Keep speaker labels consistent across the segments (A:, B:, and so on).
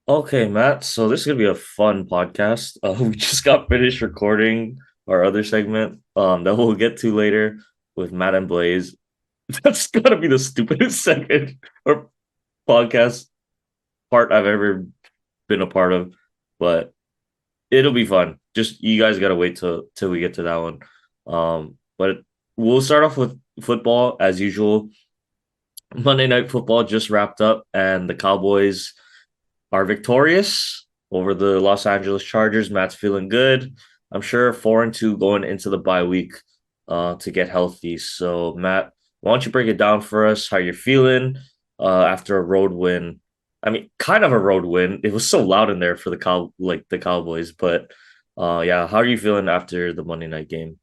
A: Okay, Matt. So this is gonna be a fun podcast. We just got finished recording our other segment, that we'll get to later with Matt and Blaise. That's gotta be the stupidest segment or podcast part I've ever been a part of, but it'll be fun. Just you guys gotta wait till we get to that one. But we'll start off with football as usual. Monday Night Football just wrapped up, and the Cowboys are victorious over the Los Angeles Chargers. Matt's feeling good. I'm sure 4-2 going into the bye week to get healthy. So Matt, why don't you break it down for us? How you're feeling after a road win? I mean, kind of a road win. It was so loud in there for the Cowboys, but yeah, how are you feeling after the Monday night game?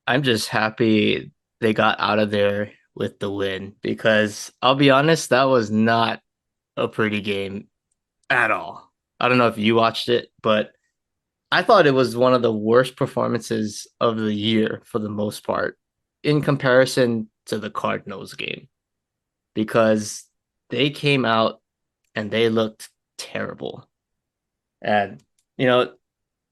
B: I'm just happy they got out of there with the win because I'll be honest, that was not a pretty game at all. I don't know if you watched it, but I thought it was one of the worst performances of the year for the most part in comparison to the Cardinals game because they came out and they looked terrible. And, you know,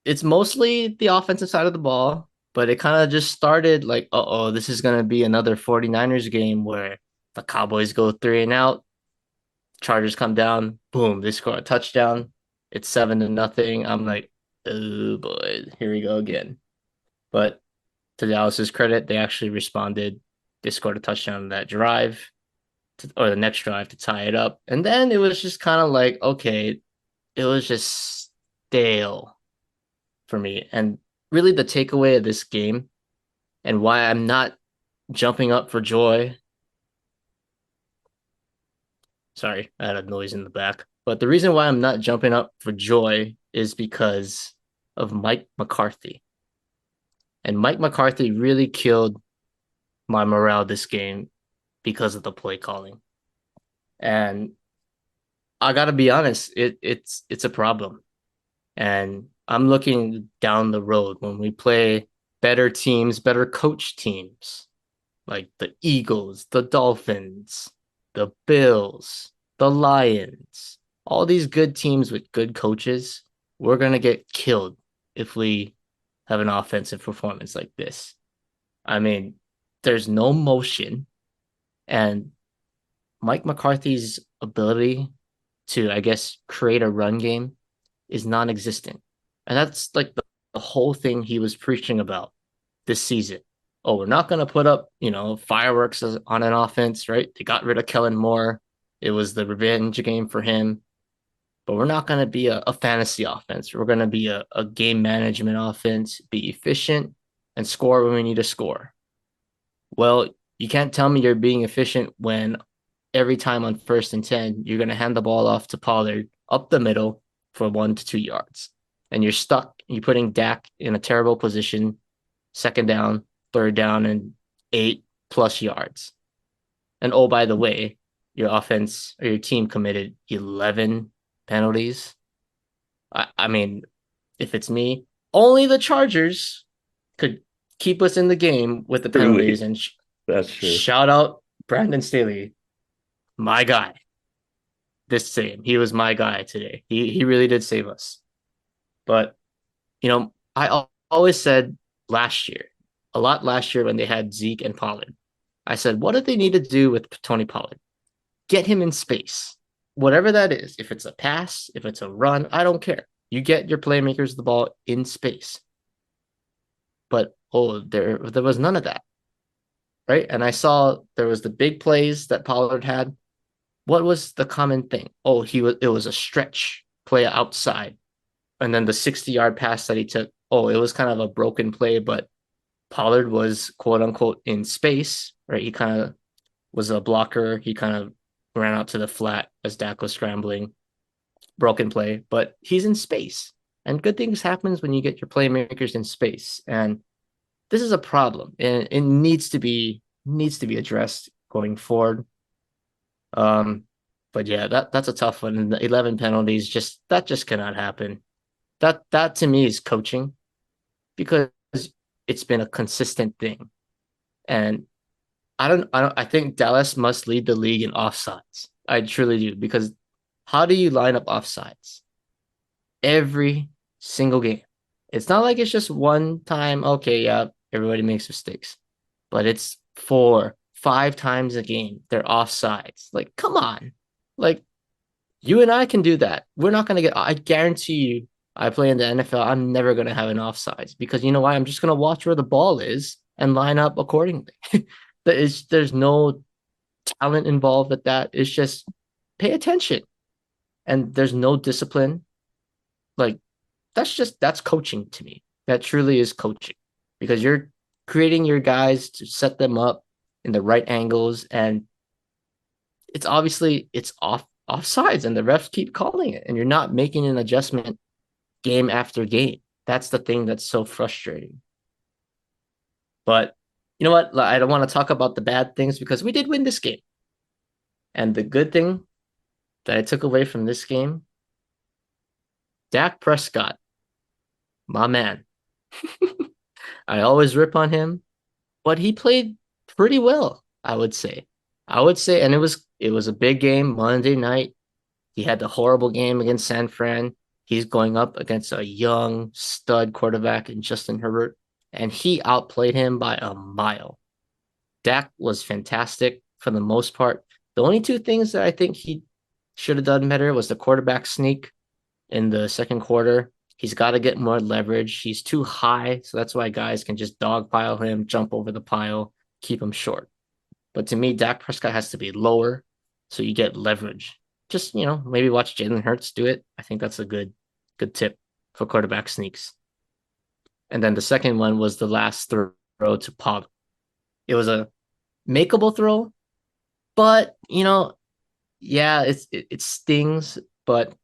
B: it's mostly the offensive side of the ball, but it kind of just started like, uh-oh, this is going to be another 49ers game where the Cowboys go three and out, Chargers come down, boom, they score a touchdown. It's 7-0. I'm like, oh boy, here we go again. But to Dallas's credit, they actually responded. They scored a touchdown on that drive or the next drive to tie it up. And then it was just kind of like, okay, it was just stale for me. And really, the takeaway of this game and why I'm not jumping up for joy. Sorry, I had a noise in the back. But the reason why I'm not jumping up for joy is because of Mike McCarthy. And Mike McCarthy really killed my morale this game because of the play calling. And I gotta be honest, it's a problem. And I'm looking down the road when we play better teams, better coach teams like the Eagles, the Dolphins, the Bills, the Lions, all these good teams with good coaches. We're going to get killed if we have an offensive performance like this. I mean, there's no motion, and Mike McCarthy's ability to, I guess, create a run game is non existent. And that's like the whole thing he was preaching about this season. Oh, we're not going to put up, fireworks on an offense, right? They got rid of Kellen Moore. It was the revenge game for him. But we're not going to be a fantasy offense. We're going to be a game management offense, be efficient and score when we need to score. Well, you can't tell me you're being efficient when every time on 1st and 10, you're going to hand the ball off to Pollard up the middle for 1 to 2 yards. And you're stuck. You're putting Dak in a terrible position, second down, third down, and 8+ yards. And oh, by the way, your offense or your team committed 11 penalties. I mean, if it's me, only the Chargers could keep us in the game with the penalties.
A: Truly,
B: And
A: that's true.
B: shout out Brandon Staley, my guy. This same, he was my guy today. He really did save us. But I always said last year, a lot last year when they had Zeke and Pollard, I said, what do they need to do with Tony Pollard? Get him in space, whatever that is. If it's a pass, if it's a run, I don't care. You get your playmakers the ball in space. But there was none of that, right? And I saw there was the big plays that Pollard had. What was the common thing? Oh, it was a stretch play outside. And then the 60-yard pass that he took, oh, it was kind of a broken play, but Pollard was quote unquote in space, right? He kind of was a blocker. He kind of ran out to the flat as Dak was scrambling, broken play, but he's in space. And good things happens when you get your playmakers in space. And this is a problem, and it needs to be addressed going forward. Um, but yeah, that's a tough one. And the 11 penalties, just cannot happen. That to me is coaching because it's been a consistent thing. And I think Dallas must lead the league in offsides. I truly do because How do you line up offsides? Every single game. It's not like it's just one time, okay, yeah, everybody makes mistakes, but it's 4, 5 times a game. They're offsides. Like, come on. Like, you and I can do that. We're not going to get, I guarantee you, I play in the NFL, I'm never going to have an offsides because you know why? I'm just going to watch where the ball is and line up accordingly. There's no talent involved with that. It's just pay attention. And there's no discipline. Like, that's coaching to me. That truly is coaching because you're creating your guys to set them up in the right angles, and it's obviously it's offsides, and the refs keep calling it, and you're not making an adjustment game after game. That's the thing that's so frustrating. But you know what? I don't want to talk about the bad things because we did win this game. And the good thing that I took away from this game, Dak Prescott, my man. I always rip on him, but he played pretty well, I would say. And it was a big game Monday night. He had the horrible game against San Fran. He's going up against a young stud quarterback in Justin Herbert, and he outplayed him by a mile. Dak was fantastic for the most part. The only two things that I think he should have done better was the quarterback sneak in the second quarter. He's got to get more leverage. He's too high, so that's why guys can just dogpile him, jump over the pile, keep him short. But to me, Dak Prescott has to be lower so you get leverage. Just, maybe watch Jalen Hurts do it. I think that's a good tip for quarterback sneaks. And then the second one was the last throw to Pog. It was a makeable throw, but, yeah, it stings, but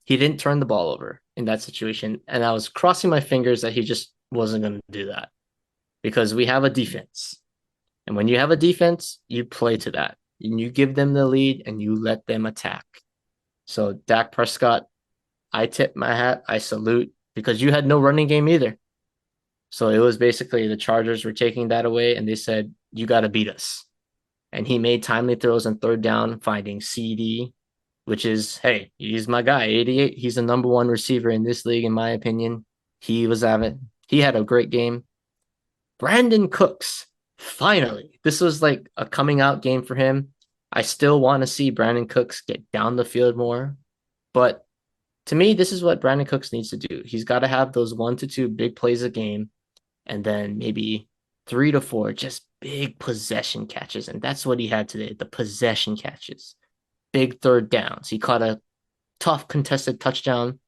B: he didn't turn the ball over in that situation. And I was crossing my fingers that he just wasn't going to do that because we have a defense. And when you have a defense, you play to that. And you give them the lead and you let them attack. So Dak Prescott, I tip my hat, I salute, because you had no running game either. So it was basically the Chargers were taking that away and they said, you got to beat us. And he made timely throws on third down, finding CD, which is, hey, he's my guy, 88. He's the number one receiver in this league, in my opinion. He had a great game. Brandon Cooks, finally. This was like a coming out game for him. I still want to see Brandon Cooks get down the field more. But to me, this is what Brandon Cooks needs to do. He's got to have those 1 to 2 big plays a game, and then maybe 3 to 4 just big possession catches. And that's what he had today, the possession catches. Big third downs. He caught a tough contested touchdown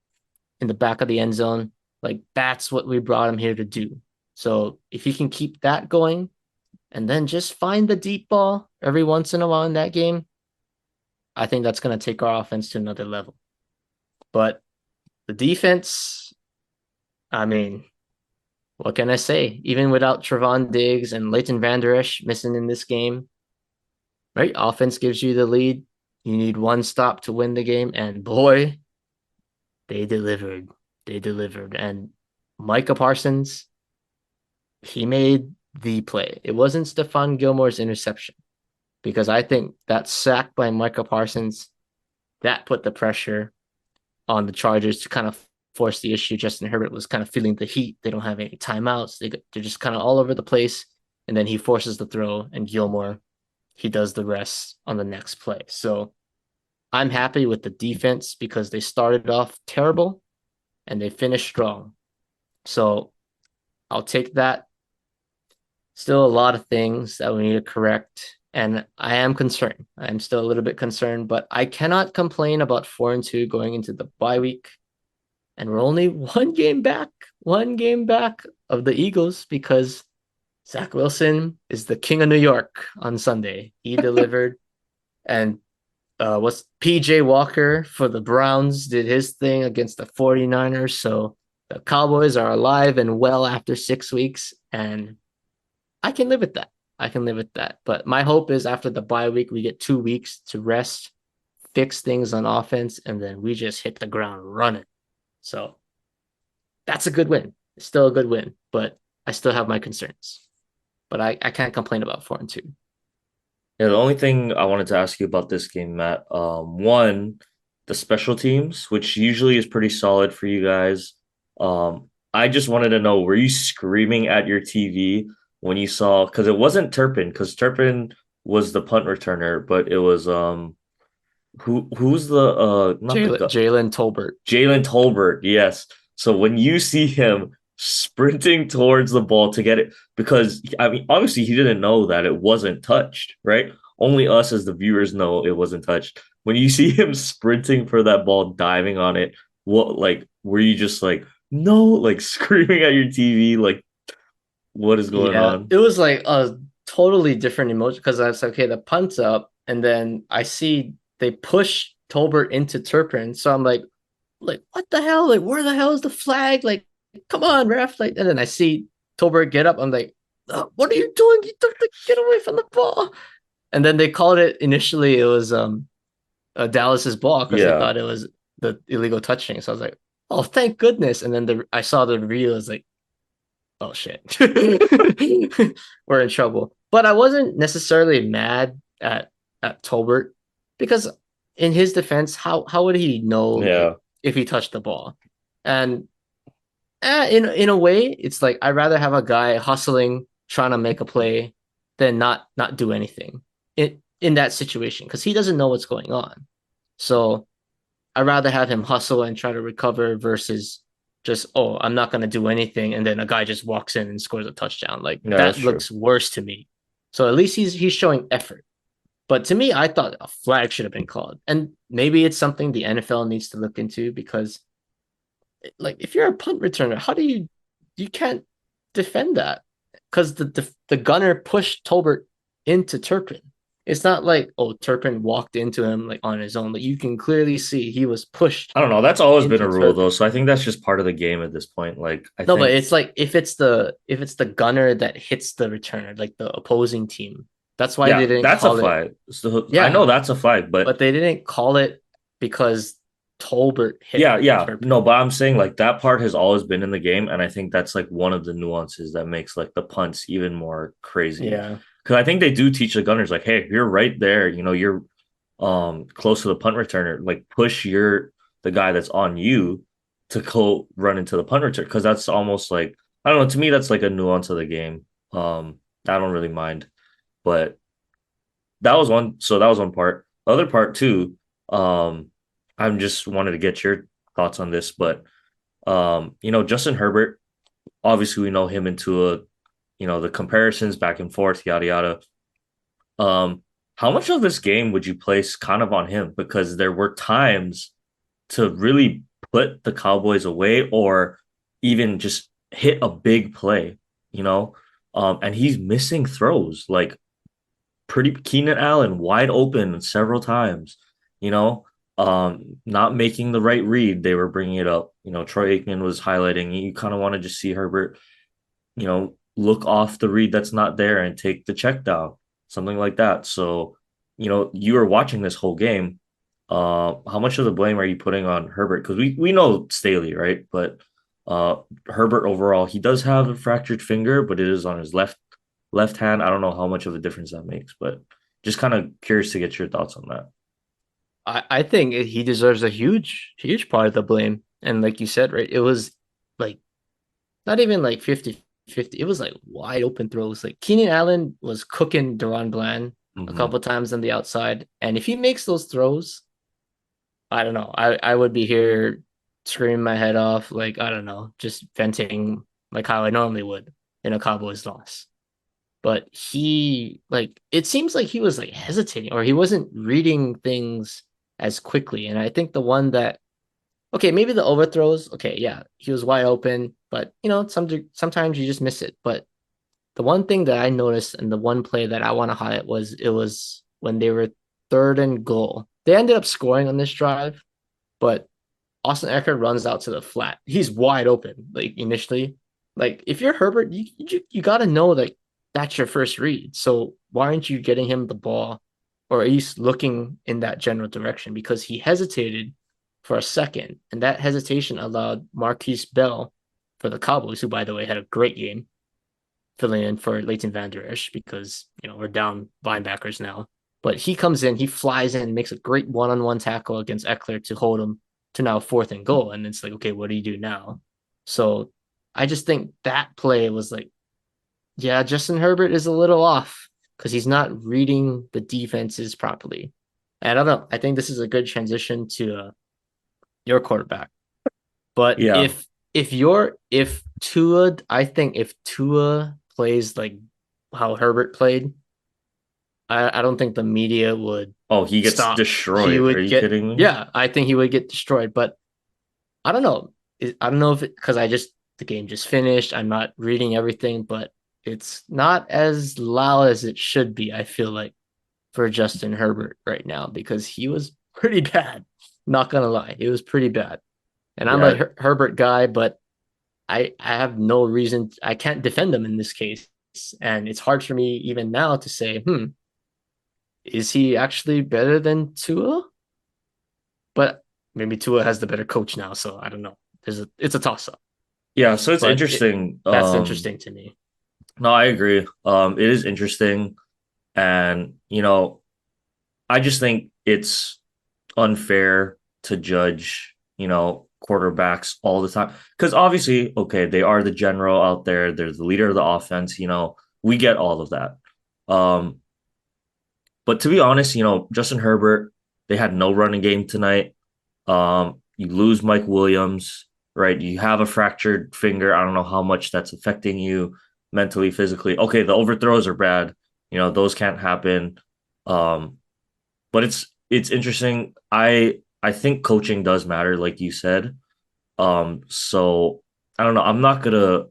B: in the back of the end zone. Like, that's what we brought him here to do. So if he can keep that going and then just find the deep ball every once in a while in that game, I think that's going to take our offense to another level. But the defense, I mean, what can I say? Even without Trevon Diggs and Leighton Vander Esch missing in this game, right? Offense gives you the lead. You need one stop to win the game. And boy, they delivered. And Micah Parsons, he made the play. It wasn't Stephon Gilmore's interception, because I think that sack by Micah Parsons, that put the pressure on the Chargers to kind of force the issue. Justin Herbert was kind of feeling the heat. They don't have any timeouts. They're just kind of all over the place. And then he forces the throw, and Gilmore, he does the rest on the next play. So I'm happy with the defense because they started off terrible and they finished strong. So I'll take that. Still a lot of things that we need to correct. And I am concerned. I'm still a little bit concerned, but I cannot complain about 4-2 going into the bye week. And we're only one game back of the Eagles because Zach Wilson is the king of New York on Sunday. He delivered. And what's PJ Walker for the Browns did his thing against the 49ers. So the Cowboys are alive and well after 6 weeks. And I can live with that. But my hope is after the bye week, we get 2 weeks to rest, fix things on offense, and then we just hit the ground running. So that's a good win. It's still a good win, but I still have my concerns. But I can't complain about 4-2.
A: Yeah, the only thing I wanted to ask you about this game, Matt, one, the special teams, which usually is pretty solid for you guys. I just wanted to know, were you screaming at your TV when you saw, because it wasn't Turpin, because Turpin was the punt returner, but it was who's the not the
B: Jalen Tolbert.
A: Jalen Tolbert, yes. So when you see him sprinting towards the ball to get it, because I mean, obviously he didn't know that it wasn't touched, right? Only us as the viewers know it wasn't touched. When you see him sprinting for that ball, diving on it, what like were you just like no, like screaming at your TV, like what is going
B: Yeah,
A: on?
B: it was like a totally different emotion because I was like, okay, the punt's up, and then I see they push Tolbert into Turpin, so I'm like what the hell? Like where the hell is the flag? Like come on, ref! Like, and then I see Tolbert get up. I'm like, what are you doing? You took the get away from the ball. And then they called it initially. It was Dallas's ball because they
A: Yeah,
B: thought it was the illegal touching. So I was like, oh, thank goodness. And then I saw the review. I was like, oh shit, we're in trouble. But I wasn't necessarily mad at Tolbert because in his defense, how would he know like
A: yeah,
B: if he touched the ball? And in a way, it's like I'd rather have a guy hustling, trying to make a play, than not do anything in that situation because he doesn't know what's going on. So I'd rather have him hustle and try to recover versus just, oh, I'm not gonna do anything, and then a guy just walks in and scores a touchdown. Like
A: yeah, that's
B: that
A: true.
B: looks worse to me. So at least he's showing effort. But to me, I thought a flag should have been called. And maybe it's something the NFL needs to look into because like if you're a punt returner, how do you can't defend that? Because the gunner pushed Tolbert into Turpin. It's not like oh Turpin walked into him like on his own. Like you can clearly see he was pushed
A: I don't know. That's always been
B: into
A: a rule though,
B: Turpin.
A: so I think that's just part of the game at this point. Like I
B: No, but
A: think
B: it's like if it's the gunner that hits the returner, like the opposing team. That's why they
A: yeah,
B: didn't
A: that's a
B: call it.
A: flag. So I know
B: Yeah,
A: that's a flag, but
B: but they didn't call it because Tolbert hit
A: yeah, yeah.
B: Turpin.
A: No, but I'm saying like that part has always been in the game, and I think that's like one of the nuances that makes like the punts even more crazy.
B: Yeah,
A: Because I think they do teach the gunners like, hey, if you're right there, you're close to the punt returner, like push the guy that's on you to go run into the punt return. Because that's almost like I don't know, to me, that's like a nuance of the game. I don't really mind. But that was one part. The other part too, I'm just wanted to get your thoughts on this, but Justin Herbert, obviously we know him into the comparisons back and forth, yada yada. How much of this game would you place kind of on him? Because there were times to really put the Cowboys away or even just hit a big play, you know? And he's missing throws. Like pretty Keenan Allen wide open several times, you know, not making the right read. They were bringing it up. Troy Aikman was highlighting. You kind of want to just see Herbert, look off the read that's not there and take the check down, something like that. So, you were watching this whole game. How much of the blame are you putting on Herbert? Because we know Staley, right? But Herbert overall, he does have a fractured finger, but it is on his left hand. I don't know how much of a difference that makes, but just kind of curious to get your thoughts on that.
B: I think he deserves a huge part of the blame. And like you said, right, it was like not even like 50-50. It was like wide open throws. Like Keenan Allen was cooking Duran Bland a
A: Mm-hmm.
B: couple times on the outside. And if he makes those throws, I don't know. I would be here screaming my head off, like, I don't know, just venting like how I normally would in a Cowboys loss. But it seems like he was like hesitating or he wasn't reading things as quickly. And I think the one that okay, maybe the overthrows. Okay, yeah, he was wide open, but sometimes you just miss it. But the one thing that I noticed and the one play that I want to highlight was it was when they were third and goal. They ended up scoring on this drive, but Austin Eckler runs out to the flat. He's wide open, like initially. Like if you're Herbert, you got to know that that's your first read. So why aren't you getting him the ball, or at least looking in that general direction? Because he hesitated for a second, and that hesitation allowed Marquise Bell for the Cowboys, who by the way had a great game, filling in for Leighton Vander Esch because we're down linebackers now. But he comes in, he flies in, makes a great one-on-one tackle against Eckler to hold him to now 4th and goal. And it's like, okay, what do you do now? So I just think that play was like, yeah, Justin Herbert is a little off because he's not reading the defenses properly. And I don't know. I think this is a good transition to your quarterback. But
A: Yeah.
B: if Tua, I think if Tua plays like how Herbert played, I don't think the media would
A: Oh, he gets
B: stop. He
A: destroyed. Are
B: would
A: you
B: get,
A: kidding me?
B: yeah, I think he would get destroyed. But I don't know. I don't know if because the game just finished. I'm not reading everything, but it's not as loud as it should be. I feel like for Justin Herbert right now because he was pretty bad. Not gonna lie, it was pretty bad. And I'm a
A: Yeah.
B: Herbert guy, but I have no reason. I can't defend him in this case, and it's hard for me even now to say, is he actually better than Tua? But maybe Tua has the better coach now, so I don't know. It's a toss up,
A: Yeah. So it's
B: but
A: interesting.
B: that's interesting to me.
A: No, I agree. It is interesting. And, I just think it's unfair to judge, quarterbacks all the time. Because obviously, okay, they are the general out there, they're the leader of the offense, we get all of that. Um, but to be honest, Justin Herbert, they had no running game tonight. You lose Mike Williams, right? You have a fractured finger. I don't know how much that's affecting you mentally, physically. Okay, the overthrows are bad. Those can't happen. Um, but it's interesting. I think coaching does matter, like you said. So I don't know. I'm not gonna.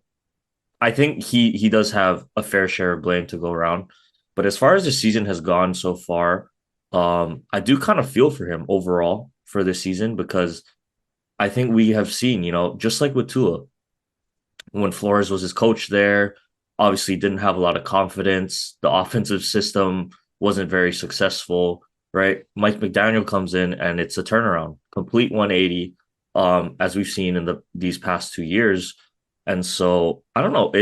A: I think he does have a fair share of blame to go around. But as far as the season has gone so far, I do kind of feel for him overall for this season because I think we have seen, just like with Tua, when Flores was his coach there, obviously didn't have a lot of confidence. The offensive system wasn't very successful, right? Mike McDaniel comes in and it's a turnaround, complete 180, as we've seen in these past 2 years. And so I don't know,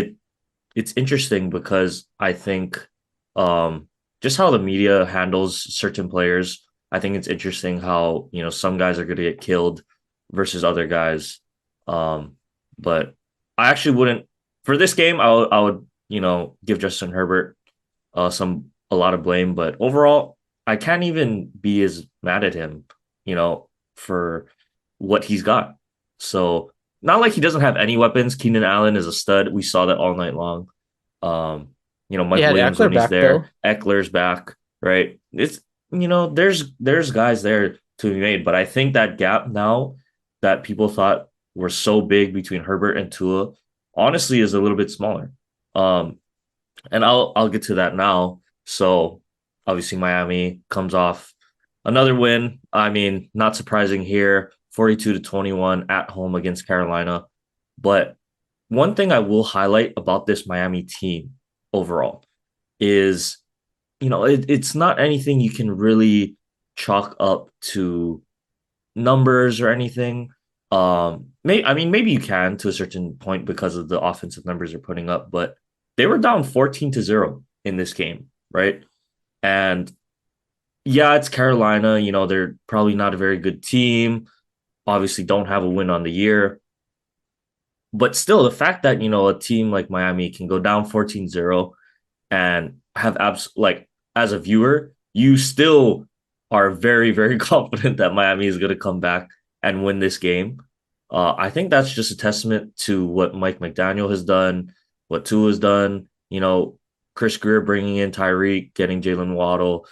A: it's interesting because I think just how the media handles certain players. I think it's interesting how some guys are going to get killed versus other guys. But I actually wouldn't for this game. I would give Justin Herbert a lot of blame, but overall I can't even be as mad at him, for what he's got. So not like he doesn't have any weapons. Keenan Allen is a stud. We saw that all night long. Um,
B: He
A: Mike
B: had
A: Williams
B: Eckler
A: when he's
B: back though.
A: there, Eckler's back, right? It's there's guys there to be made, but I think that gap now that people thought were so big between Herbert and Tua, honestly, is a little bit smaller. Um, and I'll get to that now. So obviously Miami comes off another win. I mean, not surprising here, 42-21 at home against Carolina. But one thing I will highlight about this Miami team overall is, it's not anything you can really chalk up to numbers or anything. Maybe you can to a certain point because of the offensive numbers they're putting up, but they were down 14-0 in this game, right? And yeah, it's Carolina. They're probably not a very good team. Obviously, don't have a win on the year. But still, the fact that, a team like Miami can go down 14-0 and have like as a viewer, you still are very, very confident that Miami is going to come back and win this game. I think that's just a testament to what Mike McDaniel has done, what Tua has done. Chris Greer bringing in Tyreek, getting Jalen Waddle,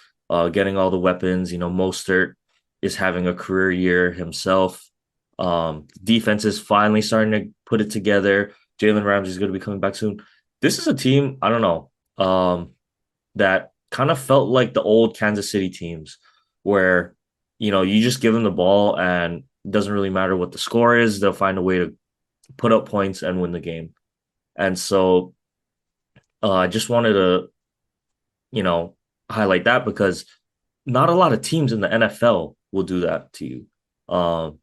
A: getting all the weapons. Mostert is having a career year himself. Defense is finally starting to put it together. Jalen Ramsey is going to be coming back soon. This is a team, I don't know, that kind of felt like the old Kansas City teams where, you just give them the ball and it doesn't really matter what the score is. They'll find a way to put up points and win the game. And so I just wanted to, you know, highlight that because not a lot of teams in the NFL will do that to you. Um,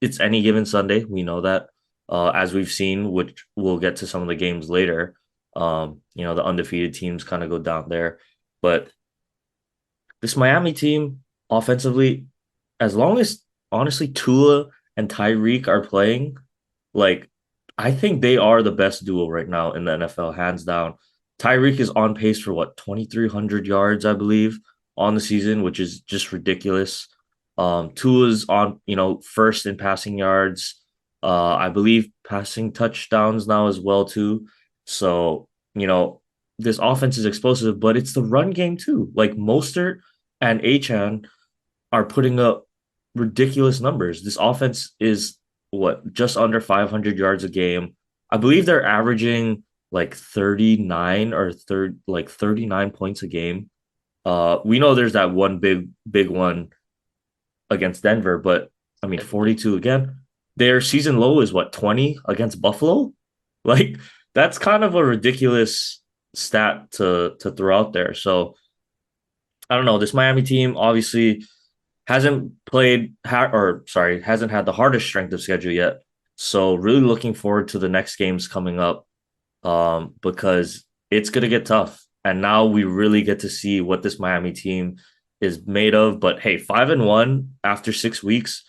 A: it's any given Sunday. We know that. as we've seen, which we'll get to some of the games later. The undefeated teams kind of go down there. But this Miami team offensively, as long as honestly Tua and Tyreek are playing, like I think they are the best duo right now in the NFL, hands down. Tyreek is on pace for what 2,300 yards, I believe, on the season, which is just ridiculous. Tua's on, first in passing yards. I believe passing touchdowns now as well too. So, this offense is explosive, but it's the run game too. Like Mostert and Achan are putting up ridiculous numbers. This offense is what just under 500 yards a game. I believe they're averaging like 39 or 39 points a game. We know there's that one big one against Denver, but I mean 42 again. Their season low is what 20 against Buffalo. Like that's kind of a ridiculous stat to throw out there. So I don't know. This Miami team obviously hasn't hasn't had the hardest strength of schedule yet. So really looking forward to the next games coming up, because it's gonna get tough. And now we really get to see what this Miami team is made of. But hey, 5-1 after 6 weeks,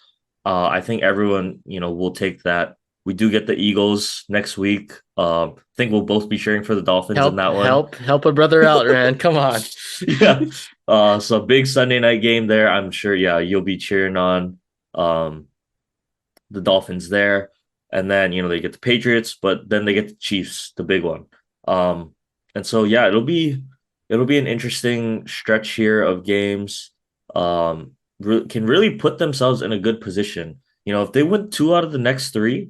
A: I think everyone will take that. We do get the Eagles next week. I think we'll both be cheering for the Dolphins in that one.
B: Help a brother out, man. Come on.
A: Yeah. So big Sunday night game there. I'm sure, yeah, you'll be cheering on the Dolphins there. And then, they get the Patriots, but then they get the Chiefs, the big one. And so yeah, it'll be an interesting stretch here of games. Can really put themselves in a good position. If they win 2 out of the next 3,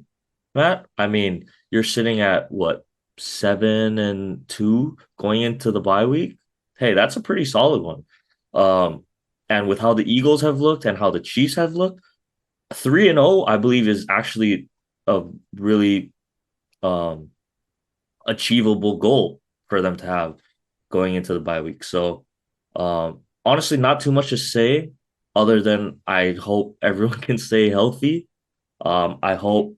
A: Matt, I mean, you're sitting at what 7-2 going into the bye week. Hey, that's a pretty solid one. And with how the Eagles have looked and how the Chiefs have looked, 3-0, I believe, is actually a really achievable goal for them to have going into the bye week. So honestly, not too much to say other than I hope everyone can stay healthy. I hope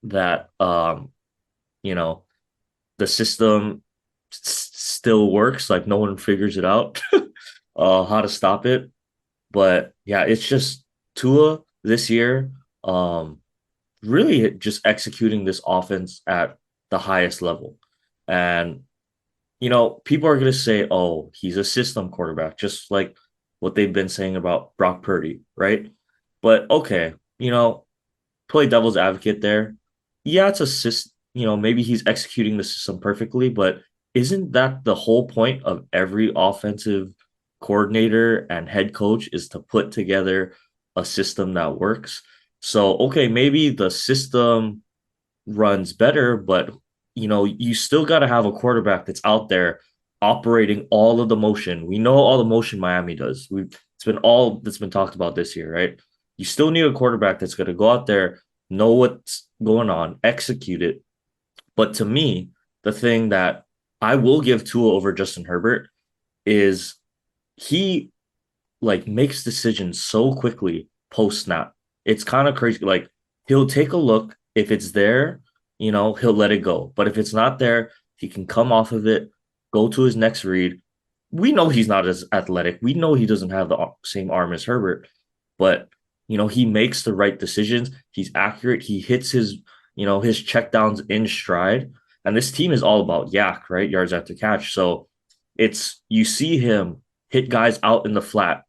A: that the system still works, like no one figures it out how to stop it. But yeah, it's just Tua this year, really just executing this offense at the highest level. And people are going to say, oh, he's a system quarterback, just like what they've been saying about Brock Purdy, right? But okay, play devil's advocate there. Yeah, it's a system, maybe he's executing the system perfectly, but isn't that the whole point of every offensive coordinator and head coach is to put together a system that works? So, okay, maybe the system runs better, but you still got to have a quarterback that's out there operating all of the motion. We know all the motion Miami does. It's been all that's been talked about this year, right? You still need a quarterback that's going to go out there, know what's going on, execute it. But to me, the thing that I will give Tua over Justin Herbert is he makes decisions so quickly post snap. It's kind of crazy. Like he'll take a look. If it's there, he'll let it go. But if it's not there, he can come off of it, go to his next read. We know he's not as athletic. We know he doesn't have the same arm as Herbert, but he makes the right decisions. He's accurate. He hits his checkdowns in stride. And this team is all about yak, right? Yards after catch. So you see him hit guys out in the flat.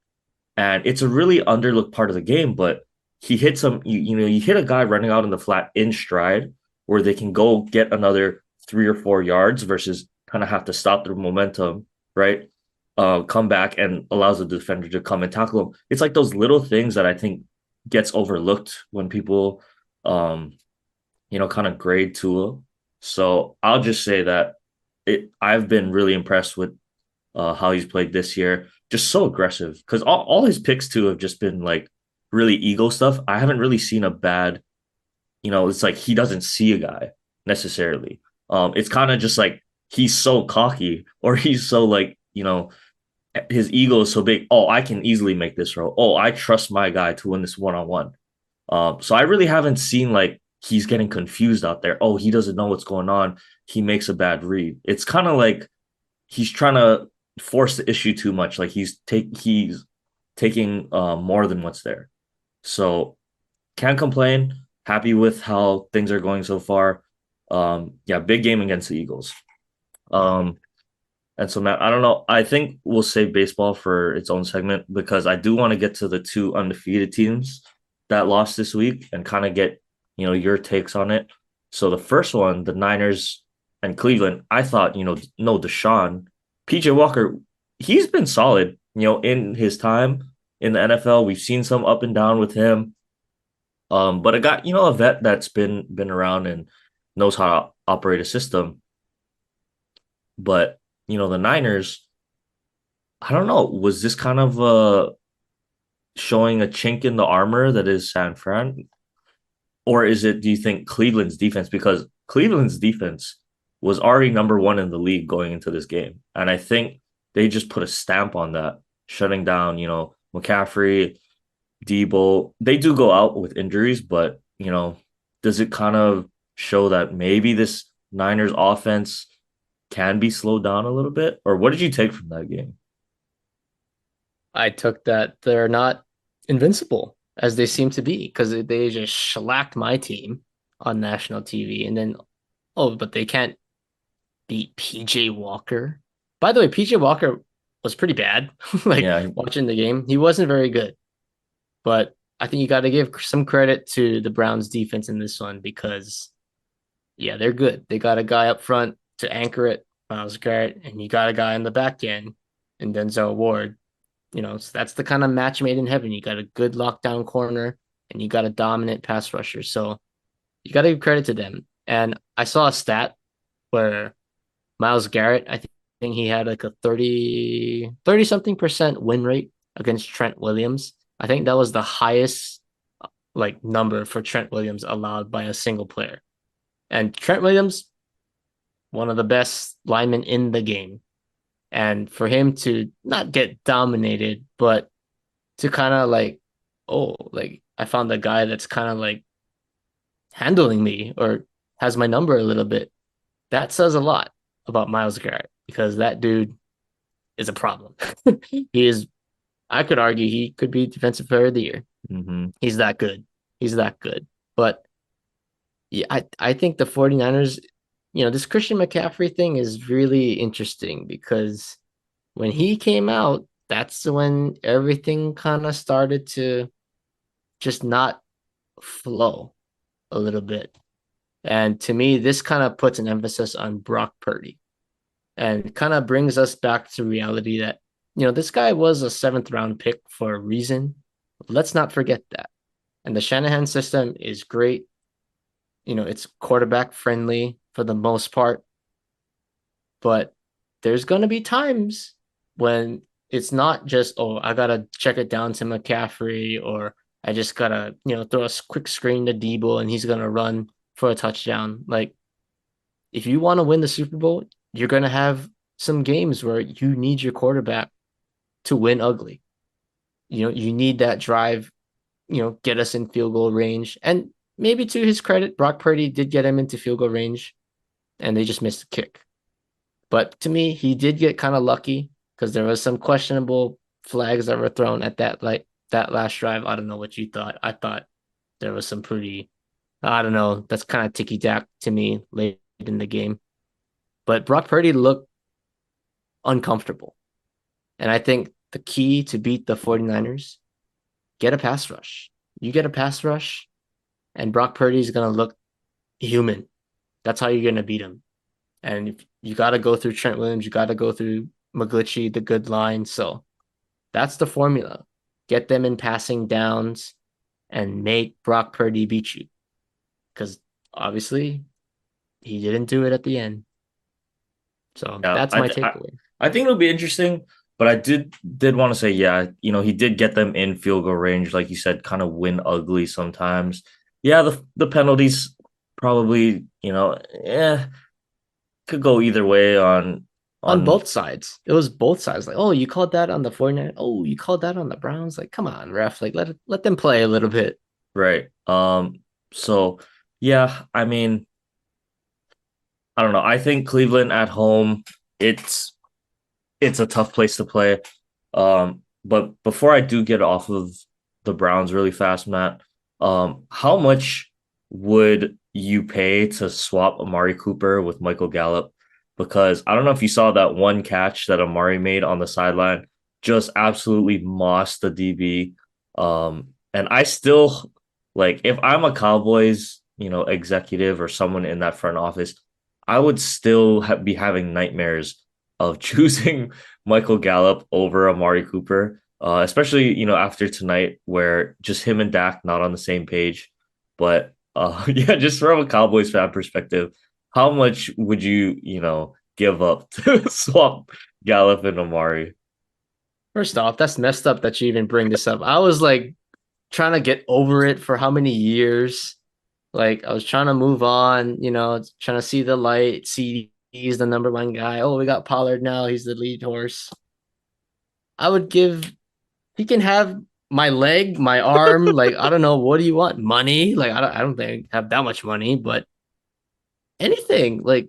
A: And it's a really underlooked part of the game, but he hits them. You hit a guy running out in the flat in stride where they can go get another 3 or 4 yards versus kind of have to stop their momentum, right? Come back and allows the defender to come and tackle him. It's like those little things that I think gets overlooked when people, kind of grade Tua. So I'll just say that I've been really impressed with how he's played this year. Just so aggressive because all his picks too have just been like really ego stuff. I haven't really seen a bad, it's like he doesn't see a guy necessarily. It's kind of just like he's so cocky or he's so his ego is so big. Oh, I can easily make this throw. Oh, I trust my guy to win this one-on-one. So I really haven't seen he's getting confused out there. Oh, he doesn't know what's going on. He makes a bad read. It's kind of like he's trying to force the issue too much. Like he's taking more than what's there. So can't complain. Happy with how things are going so far. Yeah, big game against the Eagles. Um, and so Matt, I don't know. I think we'll save baseball for its own segment because I do want to get to the two undefeated teams that lost this week and kind of get, your takes on it. So the first one, the Niners and Cleveland, I thought, no, Deshaun, PJ Walker, he's been solid, in his time in the NFL. We've seen some up and down with him. But I got, a vet that's been around and knows how to operate a system. But, the Niners, I don't know, was this kind of showing a chink in the armor that is San Fran? Or is it, do you think, Cleveland's defense? Because Cleveland's defense was already number one in the league going into this game. And I think they just put a stamp on that, shutting down, McCaffrey, Debo. They do go out with injuries, but, does it kind of show that maybe this Niners offense can be slowed down a little bit? Or what did you take from that game?
B: I took that they're not invincible as they seem to be because they just shellacked my team on national TV. And then, oh, but they can't beat PJ Walker. By the way, PJ Walker was pretty bad. Like
A: Yeah,
B: watching the game, he wasn't very good. But I think you got to give some credit to the Browns defense in this one because, yeah, they're good. They got a guy up front to anchor it, Myles Garrett, and you got a guy in the back end and Denzel Ward. So that's the kind of match made in heaven. You got a good lockdown corner and you got a dominant pass rusher. So you got to give credit to them. And I saw a stat where Myles Garrett, I think he had like a 30 something percent win rate against Trent Williams. I think that was the highest like number for Trent Williams allowed by a single player. And Trent Williams, one of the best linemen in the game. And for him to not get dominated, but to kind of like, oh, like I found a guy that's kind of like handling me or has my number a little bit. That says a lot about Myles Garrett because that dude is a problem. He is, I could argue he could be defensive player of the year.
A: mm-hmm.
B: He's that good. He's that good. But yeah, I think the 49ers, this Christian McCaffrey thing is really interesting because when he came out, that's when everything kind of started to just not flow a little bit. And to me, this kind of puts an emphasis on Brock Purdy and kind of brings us back to reality that, this guy was a 7th-round pick for a reason. Let's not forget that. And the Shanahan system is great. It's quarterback friendly for the most part. But there's going to be times when it's not just, oh, I got to check it down to McCaffrey or I just got to, throw a quick screen to Debo and he's going to run for a touchdown. Like, if you want to win the Super Bowl, you're going to have some games where you need your quarterback to win ugly. You need that drive, get us in field goal range. And maybe to his credit, Brock Purdy did get him into field goal range and they just missed the kick. But to me, he did get kind of lucky because there was some questionable flags that were thrown at that last drive. I don't know what you thought. I thought there was some pretty, I don't know, that's kind of ticky-tack to me late in the game. But Brock Purdy looked uncomfortable. And I think the key to beat the 49ers, get a pass rush. You get a pass rush, and Brock Purdy is going to look human. That's how you're going to beat him. And if you got to go through Trent Williams, you got to go through McGlinchey, the good line. So that's the formula. Get them in passing downs and make Brock Purdy beat you. Because obviously, he didn't do it at the end. So
A: Yeah,
B: that's my takeaway.
A: I think it'll be interesting, but I did want to say, yeah, he did get them in field goal range, like you said, kind of win ugly sometimes. Yeah, the penalties probably, could go either way
B: on both sides. It was both sides. Like, oh, you called that on the 49. Oh, you called that on the Browns. Like, come on, ref. Like, let them play a little bit.
A: right. So Yeah, I mean, I don't know. I think Cleveland at home, it's it's a tough place to play. But before I do get off of the Browns really fast, Matt, how much would you pay to swap Amari Cooper with Michael Gallup? Because I don't know if you saw that one catch that Amari made on the sideline, just absolutely mossed the DB. And I still like if I'm a Cowboys, executive or someone in that front office, I would still be having nightmares of choosing Michael Gallup over Amari Cooper, especially after tonight where just him and Dak not on the same page. But yeah, just from a Cowboys fan perspective, how much would you give up to swap Gallup and Amari?
B: First off, that's messed up that you even bring this up. I was like trying to get over it for how many years? Like I was trying to move on, trying to see the light, see he's the number one guy. Oh, we got Pollard now. He's the lead horse. I would give he can have my leg, my arm, like I don't know, what do you want? Money? Like I don't think I have that much money, but anything. Like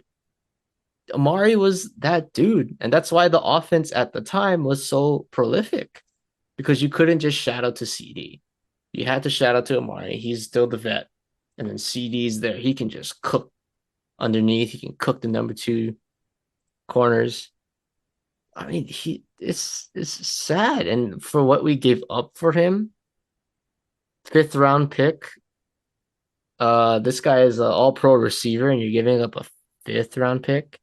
B: Amari was that dude. And that's why the offense at the time was so prolific because you couldn't just shout out to CD. You had to shout out to Amari. He's still the vet. And then CD's there. He can just cook underneath. He can cook the number two corners. I mean, it's sad. And for what we gave up for him, fifth round pick. This guy is an all pro receiver, and you're giving up a fifth round pick.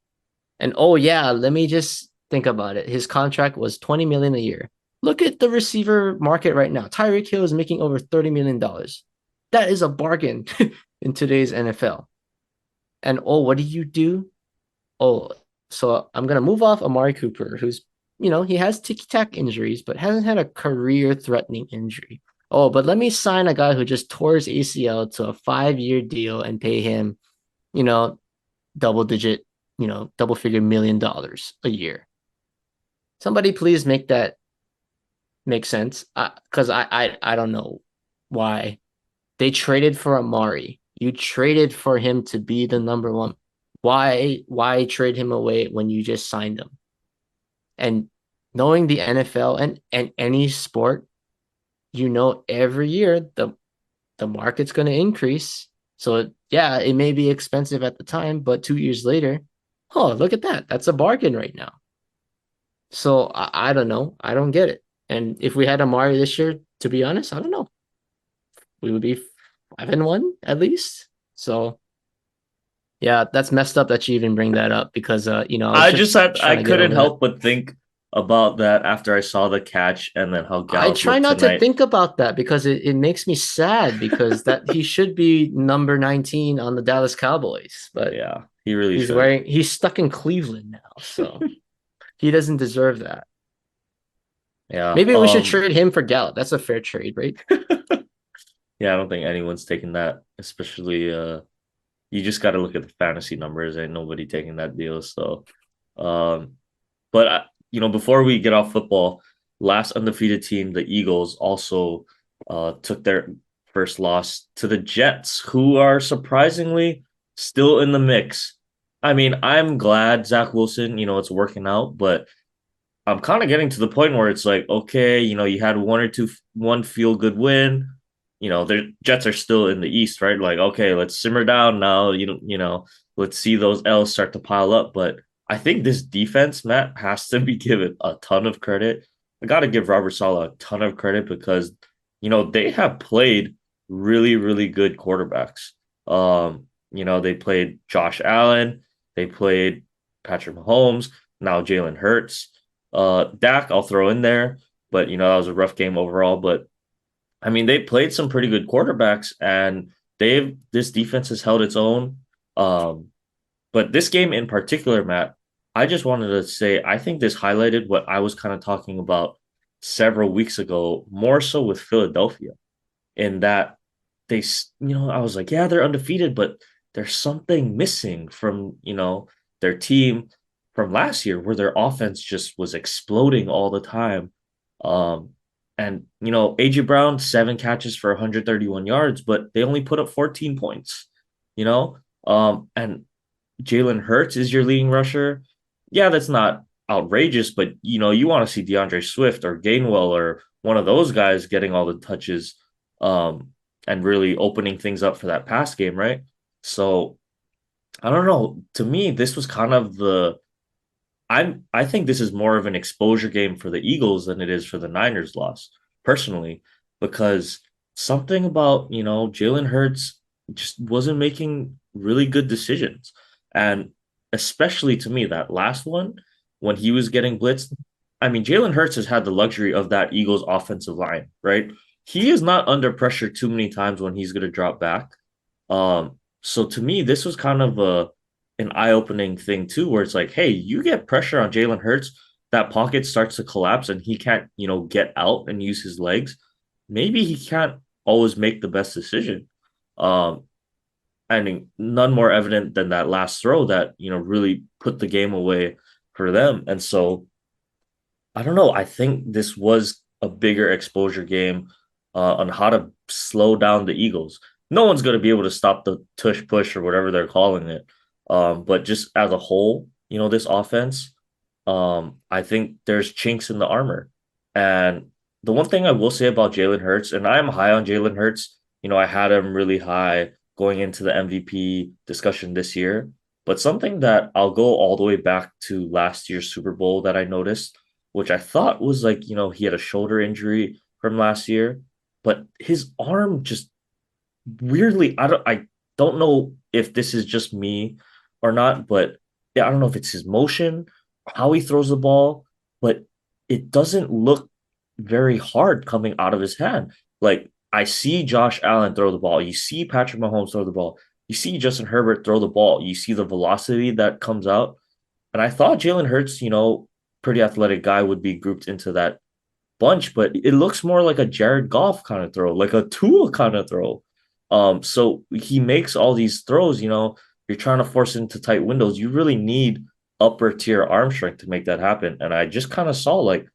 B: And oh yeah, let me just think about it. His contract was 20 million a year. Look at the receiver market right now. Tyreek Hill is making over $30 million. That is a bargain in today's NFL. And oh, what do you do? Oh, so I'm gonna move off Amari Cooper, who's he has ticky-tack injuries, but hasn't had a career-threatening injury. Oh, but let me sign a guy who just tore his ACL to a 5-year deal and pay him, you know, double digit, double figure $1 million a year. Somebody please make that make sense. Because I don't know why they traded for Amari. You traded for him to be the number one. Why trade him away when you just signed him? And knowing the NFL and any sport, every year the market's going to increase. So yeah, it may be expensive at the time, but 2 years later, oh, look at that. That's a bargain right now. So I don't know. I don't get it. And if we had Amari this year, to be honest, I don't know. We would be 5-1 at least. So yeah, that's messed up that you even bring that up because I was
A: I
B: just
A: just had
B: trying
A: I
B: to get
A: couldn't
B: over that.
A: help but think about that after I saw the catch and then how
B: I
A: Gallup
B: try
A: looked
B: not to
A: tonight.
B: think about that because it makes me sad because that he should be number 19 on the Dallas Cowboys, but
A: Yeah, he really should.
B: he's stuck in Cleveland now, so he doesn't deserve that.
A: Yeah.
B: Maybe we should trade him for Gallup. That's a fair trade, right?
A: Yeah, I don't think anyone's taking that, especially you just got to look at the fantasy numbers. Ain't nobody taking that deal. So, um, but before we get off football, last undefeated team, the Eagles, also took their first loss to the Jets, who are surprisingly still in the mix. I mean, I'm glad Zach Wilson, it's working out, but I'm kind of getting to the point where it's like, okay, you had one feel good win. The Jets are still in the East, right? Like, okay, let's simmer down now. Let's see those L's start to pile up. But I think this defense, Matt, has to be given a ton of credit. I got to give Robert Saleh a ton of credit because, they have played really, really good quarterbacks. They played Josh Allen, they played Patrick Mahomes, now Jalen Hurts. Dak, I'll throw in there, but that was a rough game overall. But I mean, they played some pretty good quarterbacks, and this defense has held its own. Um, but this game in particular, Matt, I just wanted to say I think this highlighted what I was kind of talking about several weeks ago, more so with Philadelphia, in that I was like, yeah, they're undefeated, but there's something missing from their team from last year where their offense just was exploding all the time. And AJ Brown, 7 catches for 131 yards, but they only put up 14 points. you know? And Jalen Hurts is your leading rusher. Yeah, that's not outrageous, but you want to see DeAndre Swift or Gainwell or one of those guys getting all the touches, and really opening things up for that pass game, right? So I don't know. To me, this was kind of I think this is more of an exposure game for the Eagles than it is for the Niners loss, personally, because something about, Jalen Hurts just wasn't making really good decisions. And especially to me, that last one, when he was getting blitzed, I mean, Jalen Hurts has had the luxury of that Eagles offensive line, right? He is not under pressure too many times when he's going to drop back. So to me, this was kind of an eye-opening thing too, where it's like, hey, you get pressure on Jalen Hurts, that pocket starts to collapse and he can't, get out and use his legs. Maybe he can't always make the best decision. Um, I mean, none more evident than that last throw that, really put the game away for them. And so I don't know. I think this was a bigger exposure game on how to slow down the Eagles. No one's going to be able to stop the tush push or whatever they're calling it. But just as a whole, this offense, I think there's chinks in the armor. And the one thing I will say about Jalen Hurts, and I'm high on Jalen Hurts, I had him really high going into the MVP discussion this year. But something that I'll go all the way back to last year's Super Bowl that I noticed, which I thought was like, he had a shoulder injury from last year, but his arm just weirdly, I don't know if this is just me or not, but yeah, I don't know if it's his motion, how he throws the ball, but it doesn't look very hard coming out of his hand. Like I see Josh Allen throw the ball, you see Patrick Mahomes throw the ball, you see Justin Herbert throw the ball, you see the velocity that comes out. And I thought Jalen Hurts, pretty athletic guy would be grouped into that bunch, but it looks more like a Jared Goff kind of throw, like a Tua kind of throw. So he makes all these throws, you're trying to force into tight windows. You really need upper tier arm strength to make that happen. And I just kind of saw like,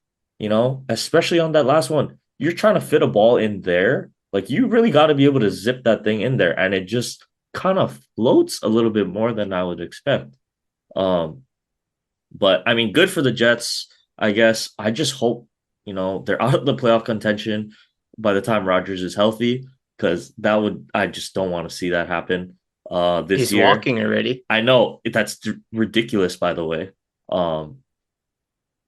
A: especially on that last one, you're trying to fit a ball in there. Like you really got to be able to zip that thing in there. And it just kind of floats a little bit more than I would expect. Um, but I mean, good for the Jets, I guess. I just hope, they're out of the playoff contention by the time Rodgers is healthy, because I just don't want to see that happen this
B: He's
A: year.
B: walking already.
A: I know that's ridiculous, by the way. Um,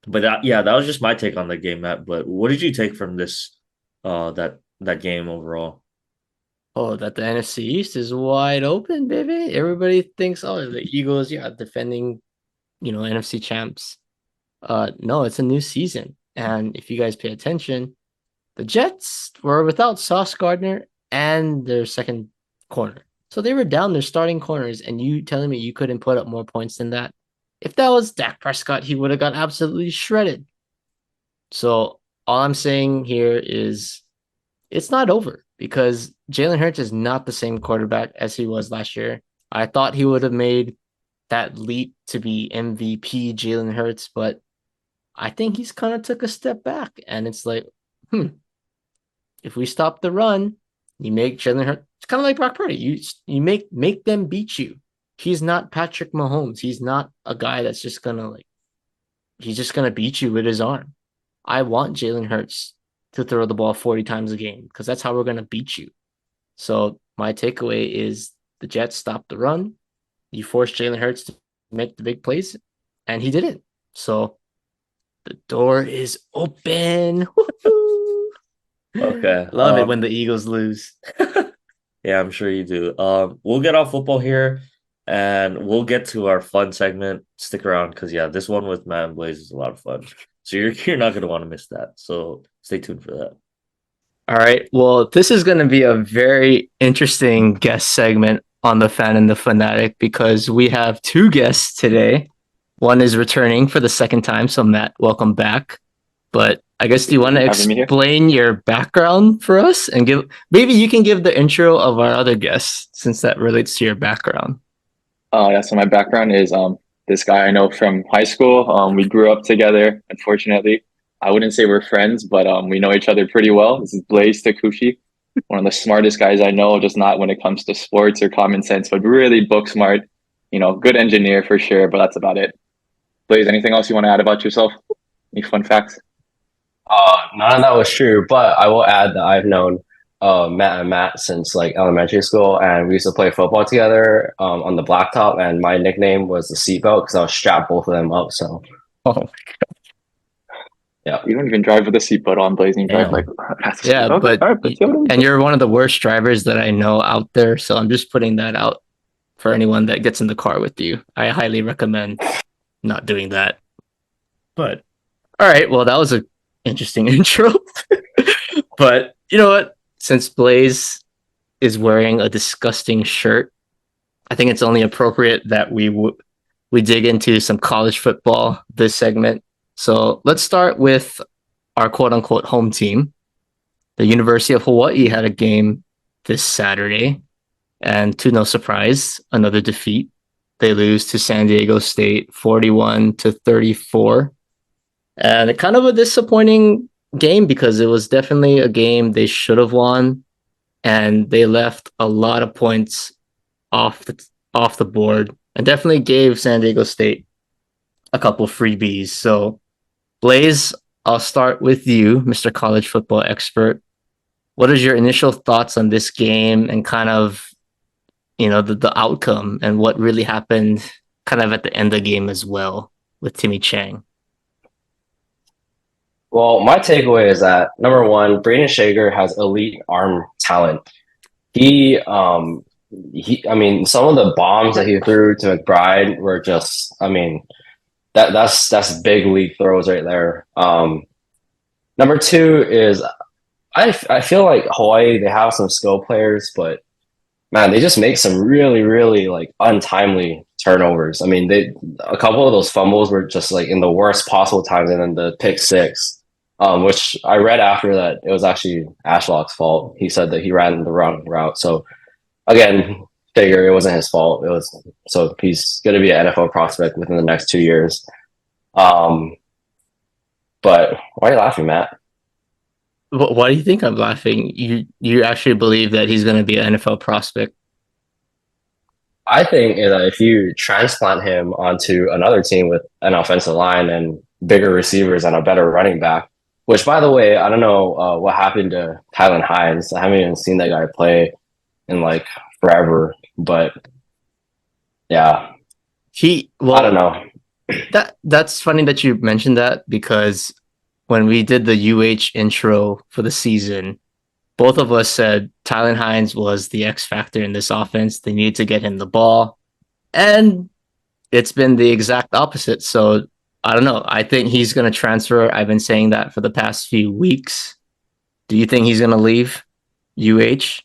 A: but yeah, that was just my take on the game, Matt. But what did you take from that game overall?
B: Oh, that the NFC East is wide open, baby. Everybody thinks, oh, the Eagles, yeah, defending, NFC champs. No, it's a new season. And if you guys pay attention, the Jets were without Sauce Gardner and their second corner. So they were down their starting corners, and you telling me you couldn't put up more points than that? If that was Dak Prescott, he would have got absolutely shredded. So all I'm saying here is it's not over because Jalen Hurts is not the same quarterback as he was last year. I thought he would have made that leap to be MVP Jalen Hurts, but I think he's kind of took a step back. And it's like, if we stop the run, you make Jalen Hurts. It's kind of like Brock Purdy. You make them beat you. He's not Patrick Mahomes. He's not a guy that's just gonna he's just gonna beat you with his arm. I want Jalen Hurts to throw the ball 40 times a game because that's how we're gonna beat you. So my takeaway is the Jets stopped the run. You forced Jalen Hurts to make the big plays, and he didn't. So the door is open.
A: Okay.
B: Love it when the Eagles lose.
A: Yeah, I'm sure you do. We'll get off football here and we'll get to our fun segment. Stick around because yeah, this one with Matt and Blaise is a lot of fun. So you're not gonna want to miss that. So stay tuned for that.
B: All right. Well, this is going to be a very interesting guest segment on the Fan and the Fanatic because we have two guests today. One is returning for the second time. So, Matt, welcome back. But I guess do you want to explain your background for us and maybe you can give the intro of our other guests since that relates to your background.
C: Yeah. So my background is this guy I know from high school. We grew up together. Unfortunately, I wouldn't say we're friends, but we know each other pretty well. This is Blaise Takushi. one of the smartest guys I know, just not when it comes to sports or common sense, but really book smart. Good engineer for sure, but that's about it. Blaise, anything else you want to add about yourself? Any fun facts?
D: None of that was true, but I will add that I've known Matt and Matt since like elementary school, and we used to play football together on the blacktop. And my nickname was the seatbelt because I was strapped both of them up. So,
B: Oh,
D: yeah,
C: You don't even drive with a seatbelt on, Blaise. You drive
B: damn. Yeah,
C: okay,
B: but
C: all right, let's see what it is.
B: and you're one of the worst drivers that I know out there. So I'm just putting that out for anyone that gets in the car with you. I highly recommend not doing that. But all right, well, that was a interesting intro. But you know what? Since Blaise is wearing a disgusting shirt, I think it's only appropriate that we dig into some college football this segment. So let's start with our quote unquote home team. The University of Hawaii had a game this Saturday, and to no surprise, another defeat. They lose to San Diego State 41-34. And kind of a disappointing game because it was definitely a game they should have won, and they left a lot of points off the board and definitely gave San Diego State a couple freebies. So, Blaise, I'll start with you, Mr. College football expert. What is your initial thoughts on this game and kind of, the outcome and what really happened kind of at the end of the game as well with Timmy Chang?
D: well, my takeaway is that number one, Braden Shager has elite arm talent. He, I mean, some of the bombs that he threw to McBride were just, I mean, that's big league throws right there. Number two is I feel like Hawaii, they have some skill players, but man, they just make some really, really like untimely turnovers. I mean, a couple of those fumbles were just like in the worst possible times, and then the pick six, which I read after that it was actually Ashlock's fault. He said that he ran the wrong route. So again, figure it wasn't his fault. It was so he's going to be an NFL prospect within the next 2 years. But why are you laughing, Matt?
B: Why do you think I'm laughing? You actually believe that he's going to be an NFL prospect?
D: I think that if you transplant him onto another team with an offensive line and bigger receivers and a better running back, which, by the way, I don't know what happened to Tylan Hines. I haven't even seen that guy play in like forever. But yeah, I don't know.
B: That's funny that you mentioned that because when we did the UH intro for the season, both of us said Tylan Hines was the X factor in this offense. They needed to get him the ball. And it's been the exact opposite. So I don't know. I think he's going to transfer. I've been saying that for the past few weeks. Do you think he's going to leave UH?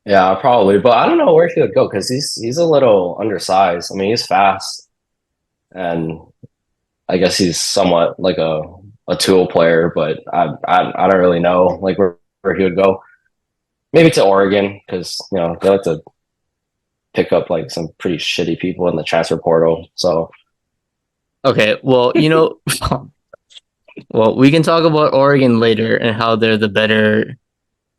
D: Yeah, probably. But I don't know where he would go because he's a little undersized. I mean, he's fast. And I guess he's somewhat like a tool player, but I don't really know like where he would go. Maybe to Oregon because they like to pick up like some pretty shitty people in the transfer portal. So
B: okay, well, well, we can talk about Oregon later and how they're the better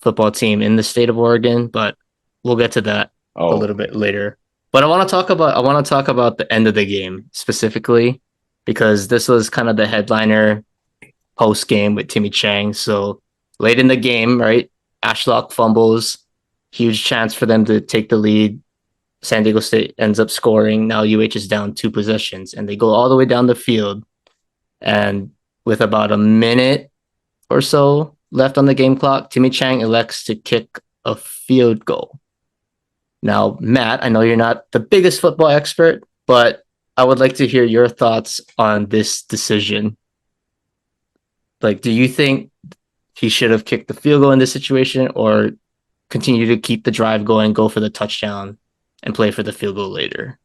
B: football team in the state of Oregon, but we'll get to that a little bit later. But I want to talk about the end of the game specifically because this was kind of the headliner post game with Timmy Chang. So late in the game, right? Ashlock fumbles, huge chance for them to take the lead. San Diego State ends up scoring. Now UH is down 2 possessions, and they go all the way down the field. And with about a minute or so left on the game clock, Timmy Chang elects to kick a field goal. Now, Matt, I know you're not the biggest football expert, but I would like to hear your thoughts on this decision. Like, do you think he should have kicked the field goal in this situation or continue to keep the drive going, go for the touchdown, and play for the field goal later?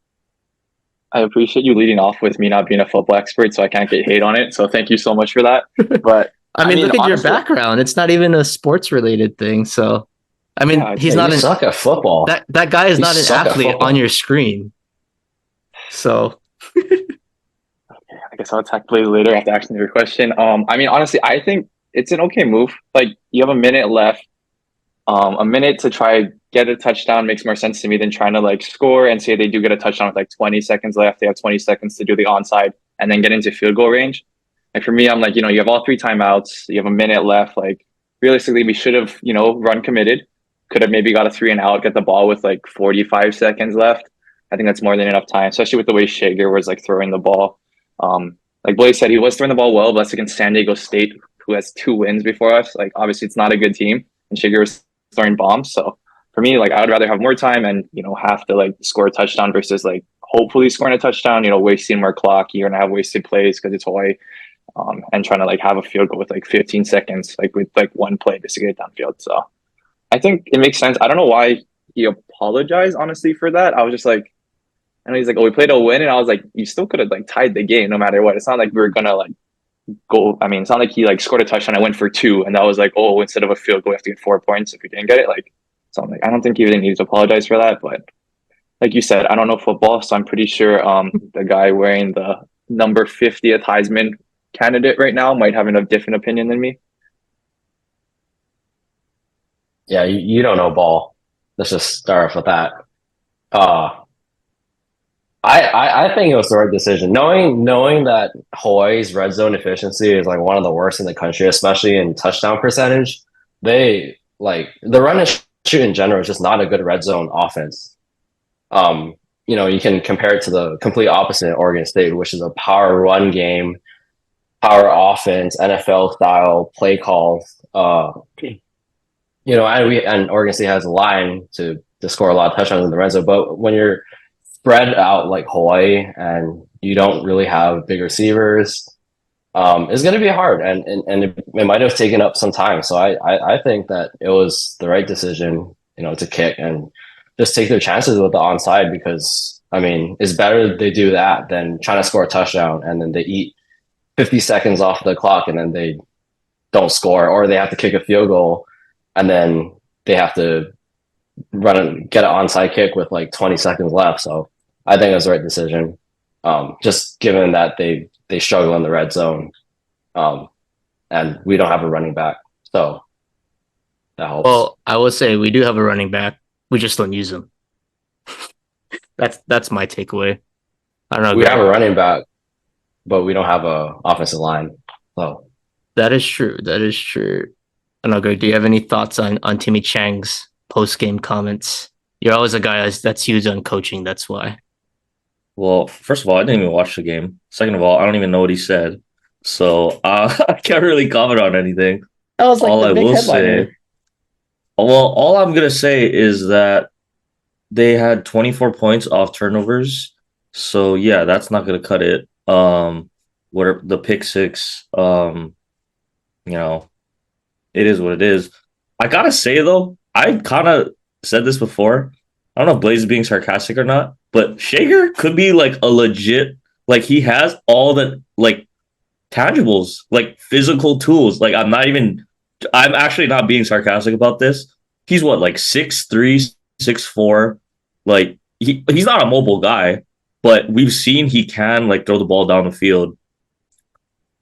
C: I appreciate you leading off with me not being a football expert, so I can't get hate on it. So thank you so much for that. But
B: I mean, look at honestly, your background. It's not even a sports related thing. So, I mean, he's not
D: suck at football.
B: That guy is not an athlete on your screen. So,
C: I guess I'll attack Blaise later after asking your question. I mean, honestly, I think it's an okay move. Like, you have a minute left. A minute to try get a touchdown makes more sense to me than trying to like score and say they do get a touchdown with like 20 seconds left. They have 20 seconds to do the onside and then get into field goal range. Like for me, I'm like, you have all three timeouts. You have a minute left. Like realistically, we should have, run committed. Could have maybe got a 3-and-out, get the ball with like 45 seconds left. I think that's more than enough time, especially with the way Shager was like throwing the ball. Like Blaise said, he was throwing the ball well, but that's against San Diego State, who has 2 wins before us. Like obviously, it's not a good team, and Shager was throwing bombs. So for me, like I would rather have more time and have to like score a touchdown versus like hopefully scoring a touchdown. Wasting more clock. You're gonna have wasted plays because it's Hawaii, and trying to like have a field goal with like 15 seconds, like with like one play just to get it downfield. So I think it makes sense. I don't know why he apologized honestly for that. I was just like, and he's like, "Oh, we played a win," and I was like, "You still could have like tied the game no matter what. It's not like we were gonna like go. I mean, it's not like he like scored a touchdown. I went for 2, and that was like, oh, instead of a field goal, we have to get 4 points if we didn't get it. Like, so I'm like, I don't think he really needs to apologize for that. But like you said, I don't know football, so I'm pretty sure the guy wearing the number 50th Heisman candidate right now might have a different opinion than me.
D: Yeah, you don't know ball. Let's just start off with that. I think it was the right decision. Knowing that Hawaii's red zone efficiency is like one of the worst in the country, especially in touchdown percentage. They like the run and shoot in general is just not a good red zone offense. You can compare it to the complete opposite in Oregon State, which is a power run game, power offense, NFL style play calls. And Oregon State has a line to score a lot of touchdowns in the red zone. But when you're spread out like Hawaii and you don't really have big receivers, it's going to be hard, and it might have taken up some time. So I think that it was the right decision, to kick and just take their chances with the onside, because I mean it's better they do that than trying to score a touchdown and then they eat 50 seconds off the clock and then they don't score, or they have to kick a field goal and then they have to get an onside kick with like 20 seconds left. So I think it was the right decision. Just given that they struggle in the red zone, and we don't have a running back, so that helps.
B: Well, I would say we do have a running back. We just don't use him. That's my takeaway. I don't know.
D: We have a running back, but we don't have a offensive line. So
B: that is true. I don't know, Greg. Do you have any thoughts on Timmy Chang's post game comments? You're always a guy that's huge on coaching. That's why.
A: Well, first of all, I didn't even watch the game. Second of all, I don't even know what he said, so I can't really comment on anything.
B: That was like
A: all I will say. Well, all I'm gonna say is that they had 24 points off turnovers, so yeah, that's not gonna cut it. What the pick six? It is what it is. I gotta say though, I kind of said this before. I don't know if Blaise is being sarcastic or not, but Shager could be like a legit, like he has all the like tangibles, like physical tools. Like I'm actually not being sarcastic about this. He's what, like 6'3", 6'4". Like he's not a mobile guy, but we've seen he can like throw the ball down the field.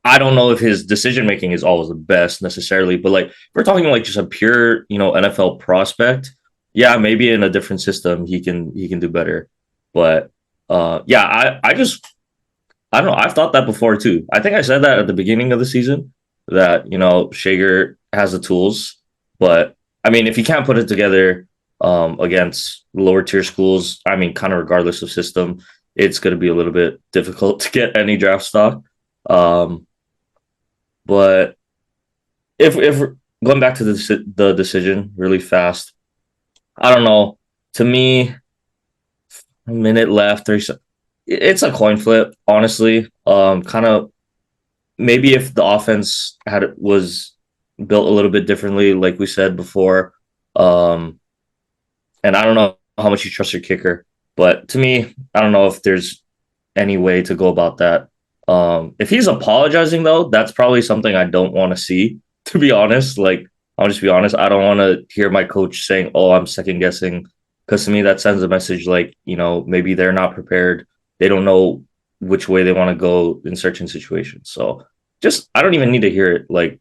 A: I don't know if his decision making is always the best necessarily, but like if we're talking like just a pure, NFL prospect, yeah, maybe in a different system he can do better. But yeah, I don't know. I've thought that before too. I think I said that at the beginning of the season that, Shager has the tools, but I mean, if he can't put it together against lower tier schools, I mean, kind of regardless of system, it's going to be a little bit difficult to get any draft stock. But if going back to the decision really fast, I don't know. To me, a minute left. It's a coin flip, honestly. Kind of maybe if the offense was built a little bit differently, like we said before. And I don't know how much you trust your kicker, but to me, I don't know if there's any way to go about that. If he's apologizing though, that's probably something I don't want to see, to be honest. Like, I'll just be honest. I don't want to hear my coach saying, "Oh, I'm second guessing," because to me that sends a message like, maybe they're not prepared. They don't know which way they want to go in certain situations. So I don't even need to hear it. Like,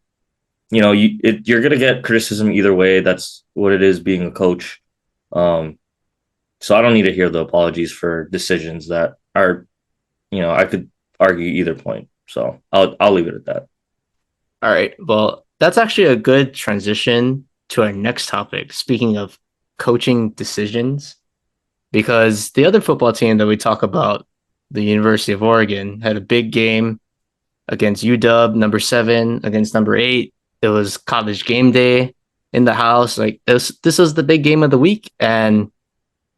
A: you're gonna get criticism either way. That's what it is being a coach. So I don't need to hear the apologies for decisions that are, I could argue either point. So I'll leave it at that.
B: All right. Well, that's actually a good transition to our next topic. Speaking of coaching decisions, because the other football team that we talk about, the University of Oregon, had a big game against UW, number 7 against number 8. It was college game day in the house. Like this was the big game of the week, and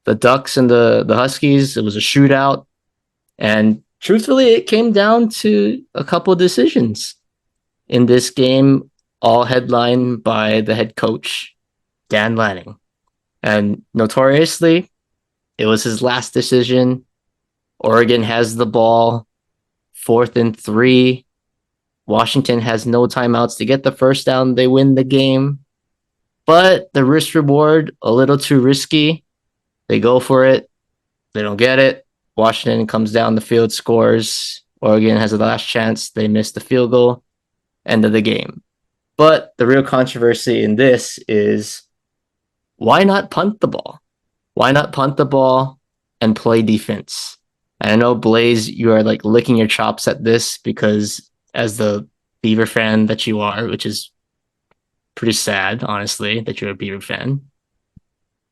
B: the Ducks and the Huskies, it was a shootout. And truthfully, it came down to a couple of decisions in this game, all headlined by the head coach, Dan Lanning. And notoriously, it was his last decision. Oregon has the ball, 4th and 3. Washington has no timeouts to get the first down. They win the game. But the risk reward, a little too risky. They go for it. They don't get it. Washington comes down the field, scores. Oregon has the last chance. They miss the field goal. End of the game. But the real controversy in this is, why not punt the ball? Why not punt the ball and play defense? And I know, Blaise, you are like licking your chops at this because as the Beaver fan that you are, which is pretty sad, honestly, that you're a Beaver fan.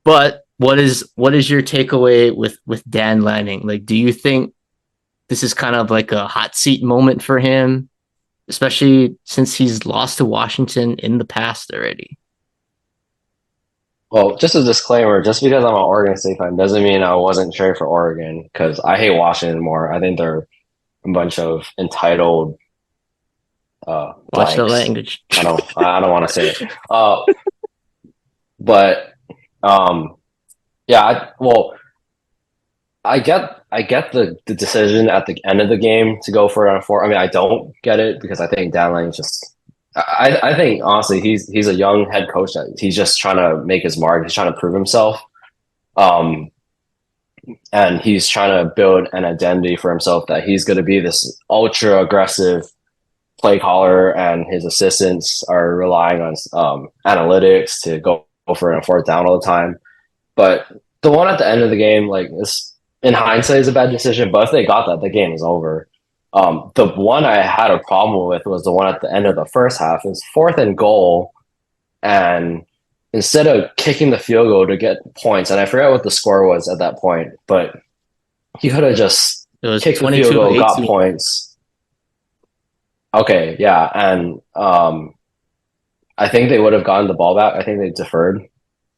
B: But what is your takeaway with Dan Lanning? Like, do you think this is kind of like a hot seat moment for him, especially since he's lost to Washington in the past already?
D: Well, just a disclaimer, just because I'm an Oregon State fan doesn't mean I wasn't cheering for Oregon, because I hate Washington more. I think they're a bunch of entitled
B: Watch the
D: blanks.
B: language.
D: I don't want to say it. But yeah, I get the decision at the end of the game to go for it on 4. I mean, I don't get it because I think Dan Lang I think honestly he's a young head coach that he's just trying to make his mark. He's trying to prove himself, and he's trying to build an identity for himself that he's going to be this ultra aggressive play caller, and his assistants are relying on analytics to go for it on 4th down all the time. But the one at the end of the game, like, this in hindsight is a bad decision. But if they got that, the game is over. The one I had a problem with was the one at the end of the first half. It was 4th and goal, and instead of kicking the field goal to get points, and I forget what the score was at that point, but he could have just kicked the field goal, got points. Okay, yeah, and I think they would have gotten the ball back. I think they deferred.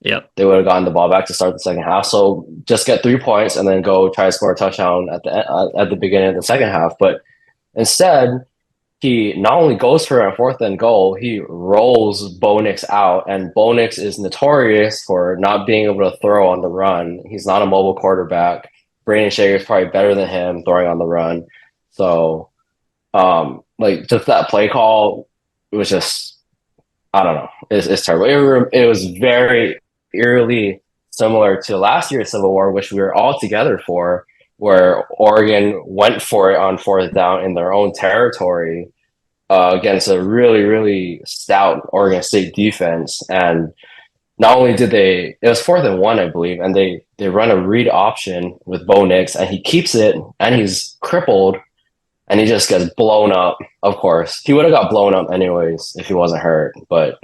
B: Yep.
D: They would have gotten the ball back to start the second half. So just get 3 points and then go try to score a touchdown at the beginning of the second half. But instead, he not only goes for a 4th and goal, he rolls Bo Nix out. And Bo Nix is notorious for not being able to throw on the run. He's not a mobile quarterback. Brandon Shager is probably better than him throwing on the run. So, like, just that play call, it was just, I don't know. It's terrible. It was very eerily similar to last year's Civil War, which we were all together for, where Oregon went for it on 4th down in their own territory against a really, really stout Oregon State defense. And not only did it was 4th and 1, I believe, and they run a read option with Bo Nix, and he keeps it, and he's crippled, and he just gets blown up. Of course, he would have got blown up anyways if he wasn't hurt. But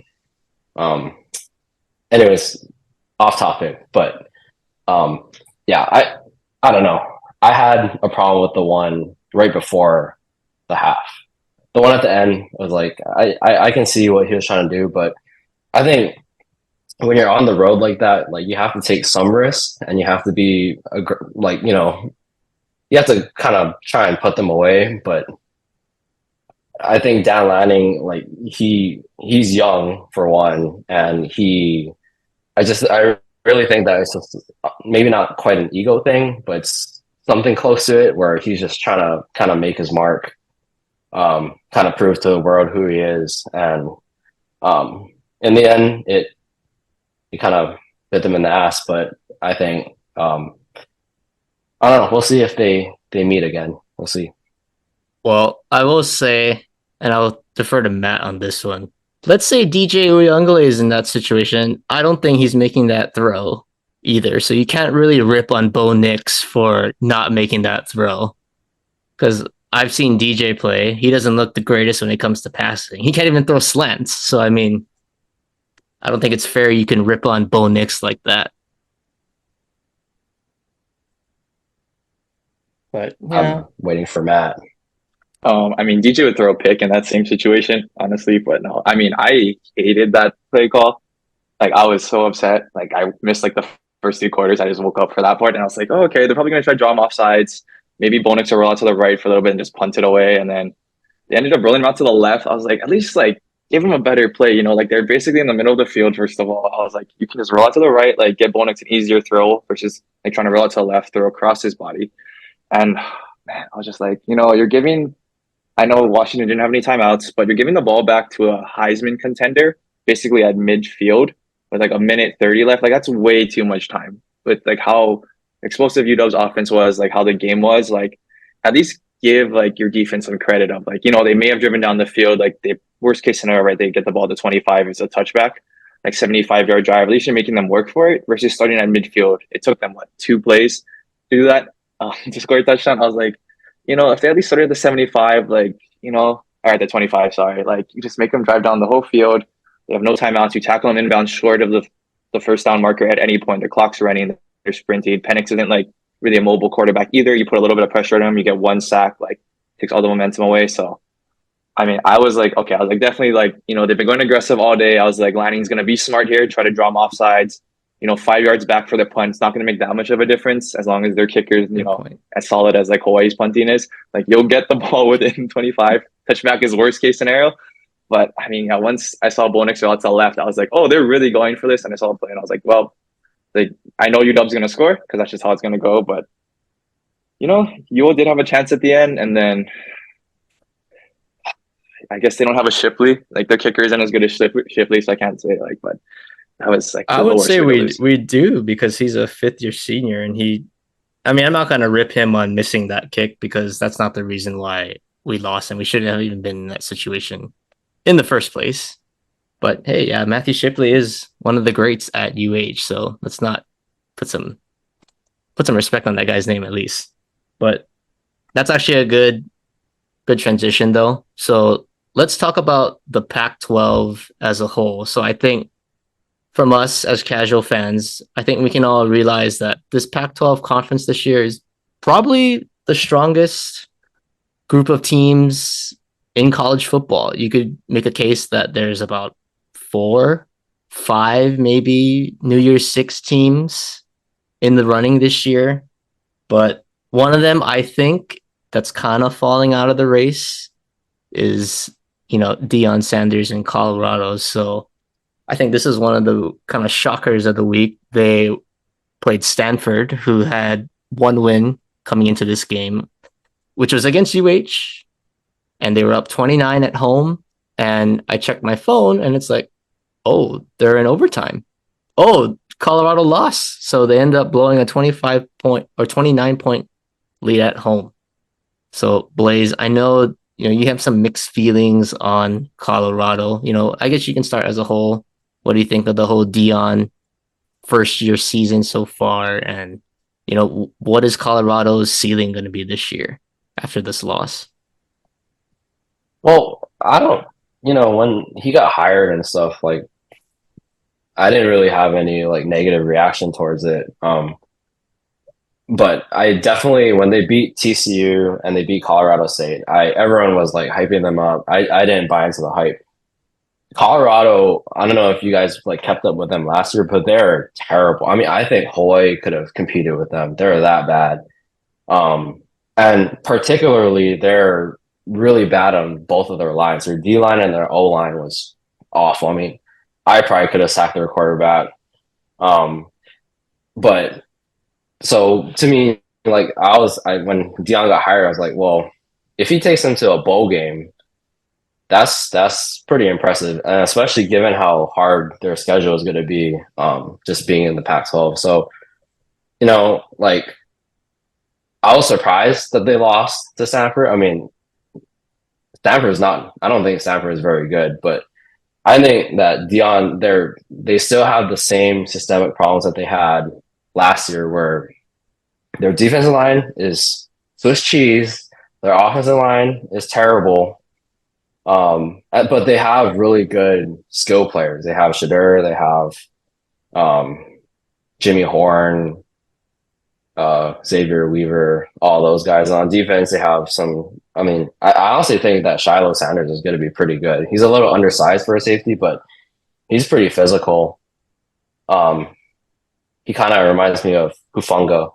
D: anyways, off topic. But yeah, I don't know. I had a problem with the one right before the half. The one at the end was like, I can see what he was trying to do, but I think when you're on the road like that, like, you have to take some risks, and you have to be like, you have to kind of try and put them away. But I think Dan Lanning, like, he's young for one, and I really think that it's just maybe not quite an ego thing, but it's something close to it, where he's just trying to kind of make his mark, kind of prove to the world who he is. And in the end, it kind of bit them in the ass. But I think, I don't know. We'll see if they meet again. We'll see.
B: Well, I will say, and I'll defer to Matt on this one, let's say DJ Uyunglele is in that situation. I don't think he's making that throw either. So you can't really rip on Bo Nix for not making that throw. Because I've seen DJ play. He doesn't look the greatest when it comes to passing. He can't even throw slants. So, I mean, I don't think it's fair you can rip on Bo Nix like that. But, yeah.
D: I'm waiting for Matt.
C: I mean, DJ would throw a pick in that same situation, honestly. But no, I mean, I hated that play call. Like, I was so upset. Like, I missed like the first 3 quarters. I just woke up for that part, and I was like, oh, okay, they're probably gonna try to draw him off sides. Maybe Bonix will roll out to the right for a little bit and just punt it away, and then they ended up rolling him out to the left. I was like, at least like give him a better play. You know, like they're basically in the middle of the field. First of all, I was like, you can just roll out to the right, like get Bonix an easier throw versus like trying to roll out to the left, throw across his body. And man, I was just like, you know, you're giving. I know Washington didn't have any timeouts, but you're giving the ball back to a Heisman contender basically at midfield with like a minute 30 left. Like that's way too much time. With like how explosive UW's offense was, like how the game was, like at least give like your defense some credit of like, you know, they may have driven down the field, like the worst case scenario, right? They get the ball to 25, it's a touchback, like 75-yard drive. At least you're making them work for it versus starting at midfield. It took them what, 2 plays to do that to score a touchdown. I was like, you know, if they at least started at the 75, like, you know, or at the 25, sorry, like you just make them drive down the whole field. They have no timeouts. You tackle them inbound short of the first down marker at any point. Their clock's running, they're sprinting. Penix isn't like really a mobile quarterback either. You put a little bit of pressure on him, you get 1 sack, like takes all the momentum away. So, I mean, I was like, okay, I was like, definitely like, you know, they've been going aggressive all day. I was like, Lanning's going to be smart here, try to draw them off sides. You know, 5 yards back for their punt. It's not going to make that much of a difference as long as their kickers, you know, as solid as like Hawaii's punting is. Like you'll get the ball within 25. Touchback is worst case scenario. But I mean, once I saw Bonix go out to the left, I was like, oh, they're really going for this. And I saw the play and I was like, well, like I know UW's going to score because that's just how it's going to go. But, you know, UO did have a chance at the end. And then I guess they don't have a Shipley. Like their kicker isn't as good as Shipley, so I can't say like, but that was like
B: I would say we do because he's a 5th-year senior and I mean, I'm not going to rip him on missing that kick because that's not the reason why we lost and we shouldn't have even been in that situation in the first place. But hey, yeah, Matthew Shipley is one of the greats at UH, so let's not put some respect on that guy's name at least. But that's actually a good transition though. So let's talk about the Pac-12 as a whole. So I think from us as casual fans, I think we can all realize that this Pac-12 conference this year is probably the strongest group of teams in college football. You could make a case that there's about 4, 5, maybe New Year's 6 teams in the running this year. But one of them, I think, that's kind of falling out of the race is, you know, Deion Sanders in Colorado. So I think this is one of the kind of shockers of the week. They played Stanford, who had 1 win coming into this game, which was against UH, and they were up 29 at home. And I checked my phone, and it's like, oh, they're in overtime. Oh, Colorado lost. So they end up blowing a 25-point or 29-point lead at home. So, Blaise, I know, you know, you have some mixed feelings on Colorado. You know, I guess you can start as a whole. What do you think of the whole Deion first-year season so far? And, you know, what is Colorado's ceiling going to be this year after this loss?
D: Well, I don't, you know, when he got hired and stuff, like, I didn't really have any like negative reaction towards it. But I definitely, when they beat TCU and they beat Colorado State, everyone was like hyping them up. I didn't buy into the hype. Colorado, I don't know if you guys like kept up with them last year, but they're terrible. I mean, I think Hawaii could have competed with them. They're that bad. And particularly, they're really bad on both of their lines. Their D line and their O line was awful. I mean, I probably could have sacked their quarterback. But so to me, like when Deion got hired, I was like, well, if he takes them to a bowl game, that's pretty impressive, and especially given how hard their schedule is going to be, just being in the Pac-12. So, you know, like I was surprised that they lost to Stanford. I mean, I don't think Stanford is very good, but I think that they still have the same systemic problems that they had last year, where their defensive line is Swiss cheese, their offensive line is terrible. But they have really good skill players. They have Shadur, they have Jimmy Horn, Xavier Weaver, all those guys. On defense, they have some. I mean, I honestly think that Shiloh Sanders is going to be pretty good. He's a little undersized for a safety, but he's pretty physical. He kind of reminds me of Hufanga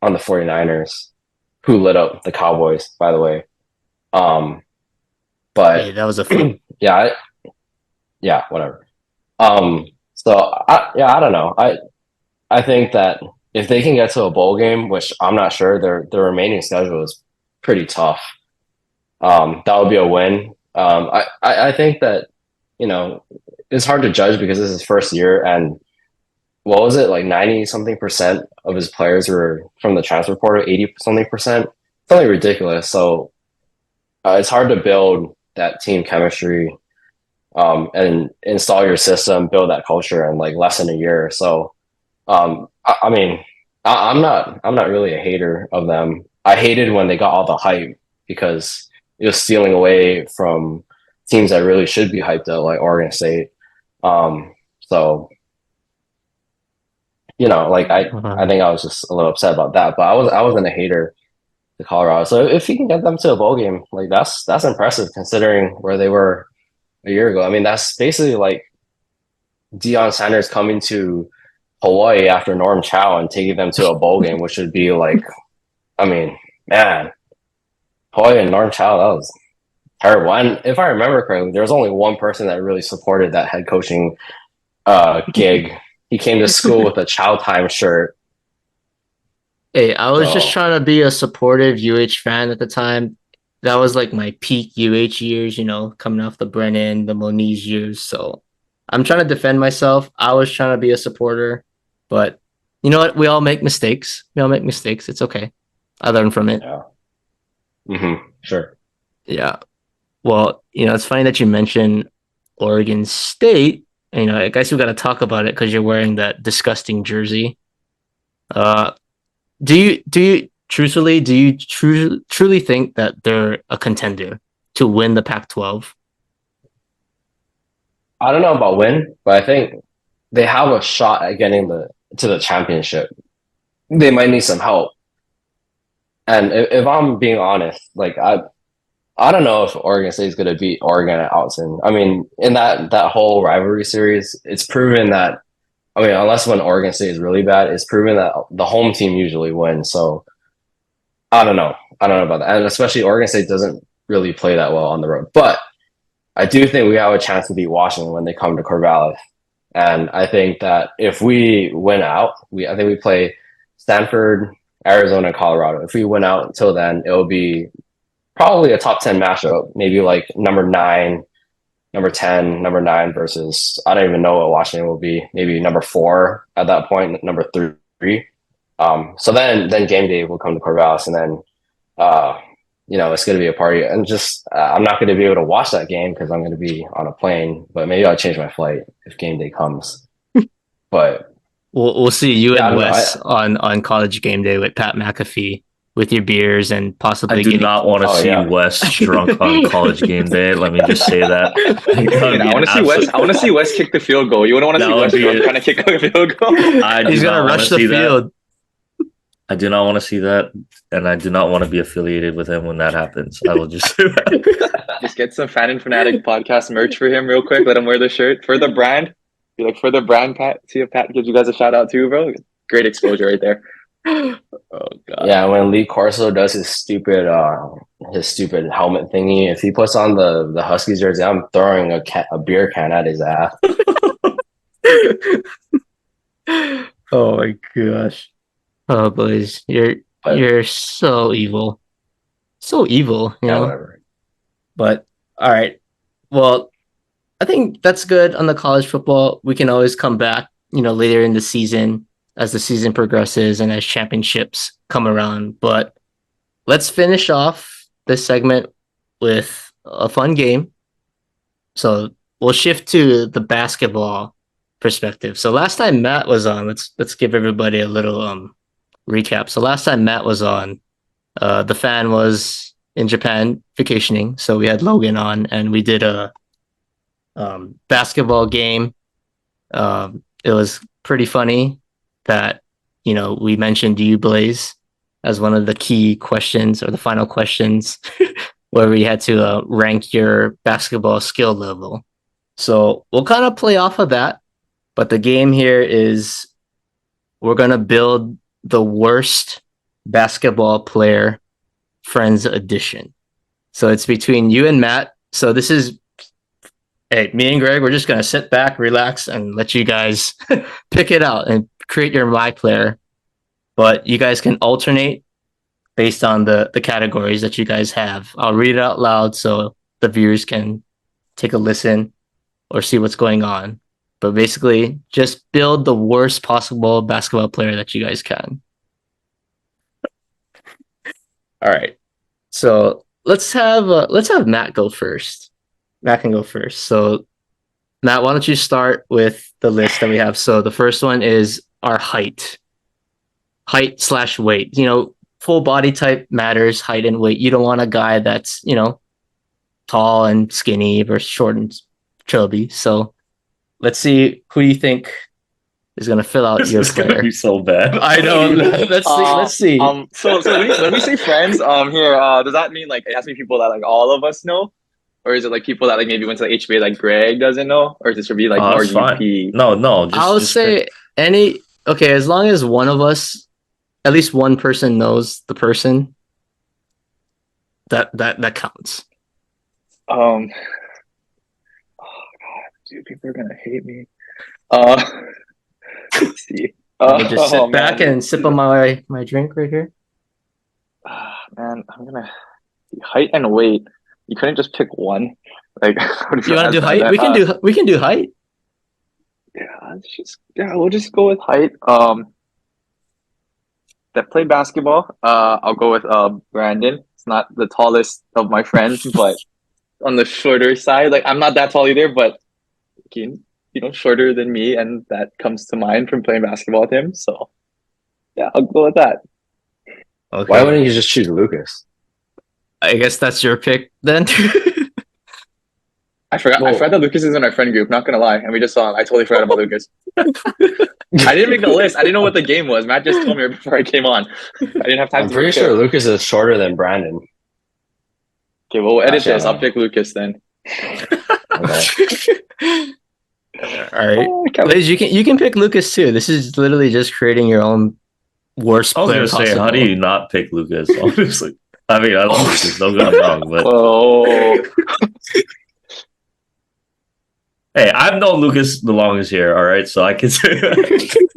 D: on the 49ers, who lit up the Cowboys, by the way. But
B: Hey, that was a fun.
D: yeah, whatever. I don't know. I think that if they can get to a bowl game, which I'm not sure, their remaining schedule is pretty tough. That would be a win. I think that, it's hard to judge because this is his first year, and what was it, like 90 something percent of his players were from the transfer portal, 80 something percent, something ridiculous. So it's hard to build that team chemistry, and install your system, build that culture in like less than a year. So I mean, I'm not really a hater of them. I hated when they got all the hype because it was stealing away from teams that really should be hyped up, like Oregon State. So like I think I was just a little upset about that, but I wasn't a hater to Colorado. So if you can get them to a bowl game, like that's impressive considering where they were a year ago. I mean, that's basically like Deion Sanders coming to Hawaii after Norm Chow and taking them to a bowl game, which would be like, I mean, man, Hawaii and Norm Chow, that was terrible. And if I remember correctly, there was only one person that really supported that head coaching gig. He came to school with a Chow Time shirt.
B: Hey, I was just trying to be a supportive UH fan at the time. That was like my peak UH years, coming off the Brennan, the Moniz years. So I'm trying to defend myself. I was trying to be a supporter, but you know what? We all make mistakes. It's okay. I learn from it.
D: Yeah. Sure.
B: Yeah. Well, it's funny that you mentioned Oregon State. I guess we got to talk about it because you're wearing that disgusting jersey. Do you truly think that they're a contender to win the Pac-12?
D: I don't know about win, but I think they have a shot at getting to the championship. They might need some help. And if I'm being honest, like I don't know if Oregon State is going to beat Oregon at Outson. I mean, in that whole rivalry series, it's proven that, I mean, unless when Oregon State is really bad, it's proven that the home team usually wins. So I don't know about that. And especially Oregon State doesn't really play that well on the road. But I do think we have a chance to beat Washington when they come to Corvallis. And I think that if we win out, I think we play Stanford, Arizona, and Colorado. If we win out until then, it will be probably a top 10 matchup, maybe like number 10, number 9 versus, I don't even know what Washington will be, maybe number 4 at that point, number 3. So then game day will come to Corvallis, and then, it's going to be a party. And just, I'm not going to be able to watch that game because I'm going to be on a plane, but maybe I'll change my flight if game day comes. But
B: we'll see you and Wes on college game day with Pat McAfee with your beers and possibly.
A: I do not want to see Wes drunk on college game day. Let me just say that.
C: I want to see Wes. I want to see Wes kick the field goal. You wouldn't want to see Wes trying to kick a field goal.
B: He's gonna rush the field.
A: I do not want to see that, and I do not want to be affiliated with him when that happens. I will just say that.
C: Just get some Fan and Fanatic podcast merch for him real quick. Let him wear the shirt for the brand. Be like, for the brand, Pat. See if Pat gives you guys a shout out too, bro. Great exposure right there.
A: Oh god.
D: Yeah, when Lee Corso does his stupid helmet thingy, if he puts on the Huskies jersey, I'm throwing a beer can at his ass.
B: Oh my gosh. Oh, Blaise, you're so evil. So evil, you know?
D: Whatever.
B: But all right. Well, I think that's good on the college football. We can always come back, later in the season as the season progresses and as championships come around. But let's finish off this segment with a fun game. So we'll shift to the basketball perspective. So last time Matt was on, let's give everybody a little recap. So last time Matt was on, the fan was in Japan vacationing. So we had Logan on, and we did a basketball game. It was pretty funny that we mentioned you, Blaise, as one of the key questions or the final questions where we had to rank your basketball skill level. So we'll kind of play off of that. But the game here is we're going to build the worst basketball player friends edition. So it's between you and Matt. So this is, hey, me and Greg, we're just going to sit back, relax, and let you guys pick it out and create your my player. But you guys can alternate based on the categories that you guys have. I'll read it out loud so the viewers can take a listen or see what's going on. But basically, just build the worst possible basketball player that you guys can. All right. So let's have Matt go first. Matt can go first. So Matt, why don't you start with the list that we have? So the first one is our height / weight. Full body type matters, height and weight. You don't want a guy that's, tall and skinny versus short and chubby. So let's see who you think is going to fill out your player.
A: Gonna be so bad.
B: I know. Let's see.
C: So when we say friends, here, does that mean like it has to be people that like all of us know, or is it like people that like maybe went to the HBA like Greg doesn't know, or does it be like more
A: That's fine.
C: UP?
A: No.
B: I'll say any. Okay, as long as one of us, at least one person knows the person, that counts.
C: Oh God, dude, people are gonna hate me. Let's see.
B: Just sit back and sip on my drink right here.
C: Man, I'm gonna height and weight. You couldn't just pick one. Like,
B: you want to do height? We can do height.
C: We'll just go with height. That play basketball. I'll go with Brandon. It's not the tallest of my friends, but on the shorter side. Like I'm not that tall either, but shorter than me, and that comes to mind from playing basketball with him. So yeah, I'll go with that.
D: Okay. Why wouldn't you just choose Lucas?
B: I guess that's your pick then.
C: I forgot that Lucas is in our friend group, not gonna lie. And we just saw him. I totally forgot about Lucas. I didn't make the list. I didn't know what the game was. Matt just told me before I came on. I didn't have time
D: I'm pretty sure Lucas is shorter than Brandon.
C: Okay, well, we'll edit this. I'll pick Lucas then.
B: All right. Blaise, you can pick Lucas too. This is literally just creating your own worst player.
A: I was gonna say, how do you not pick Lucas? Honestly, I mean, I love Lucas. Don't get me wrong, but hey, I've known Lucas the longest here. All right, so I can say that.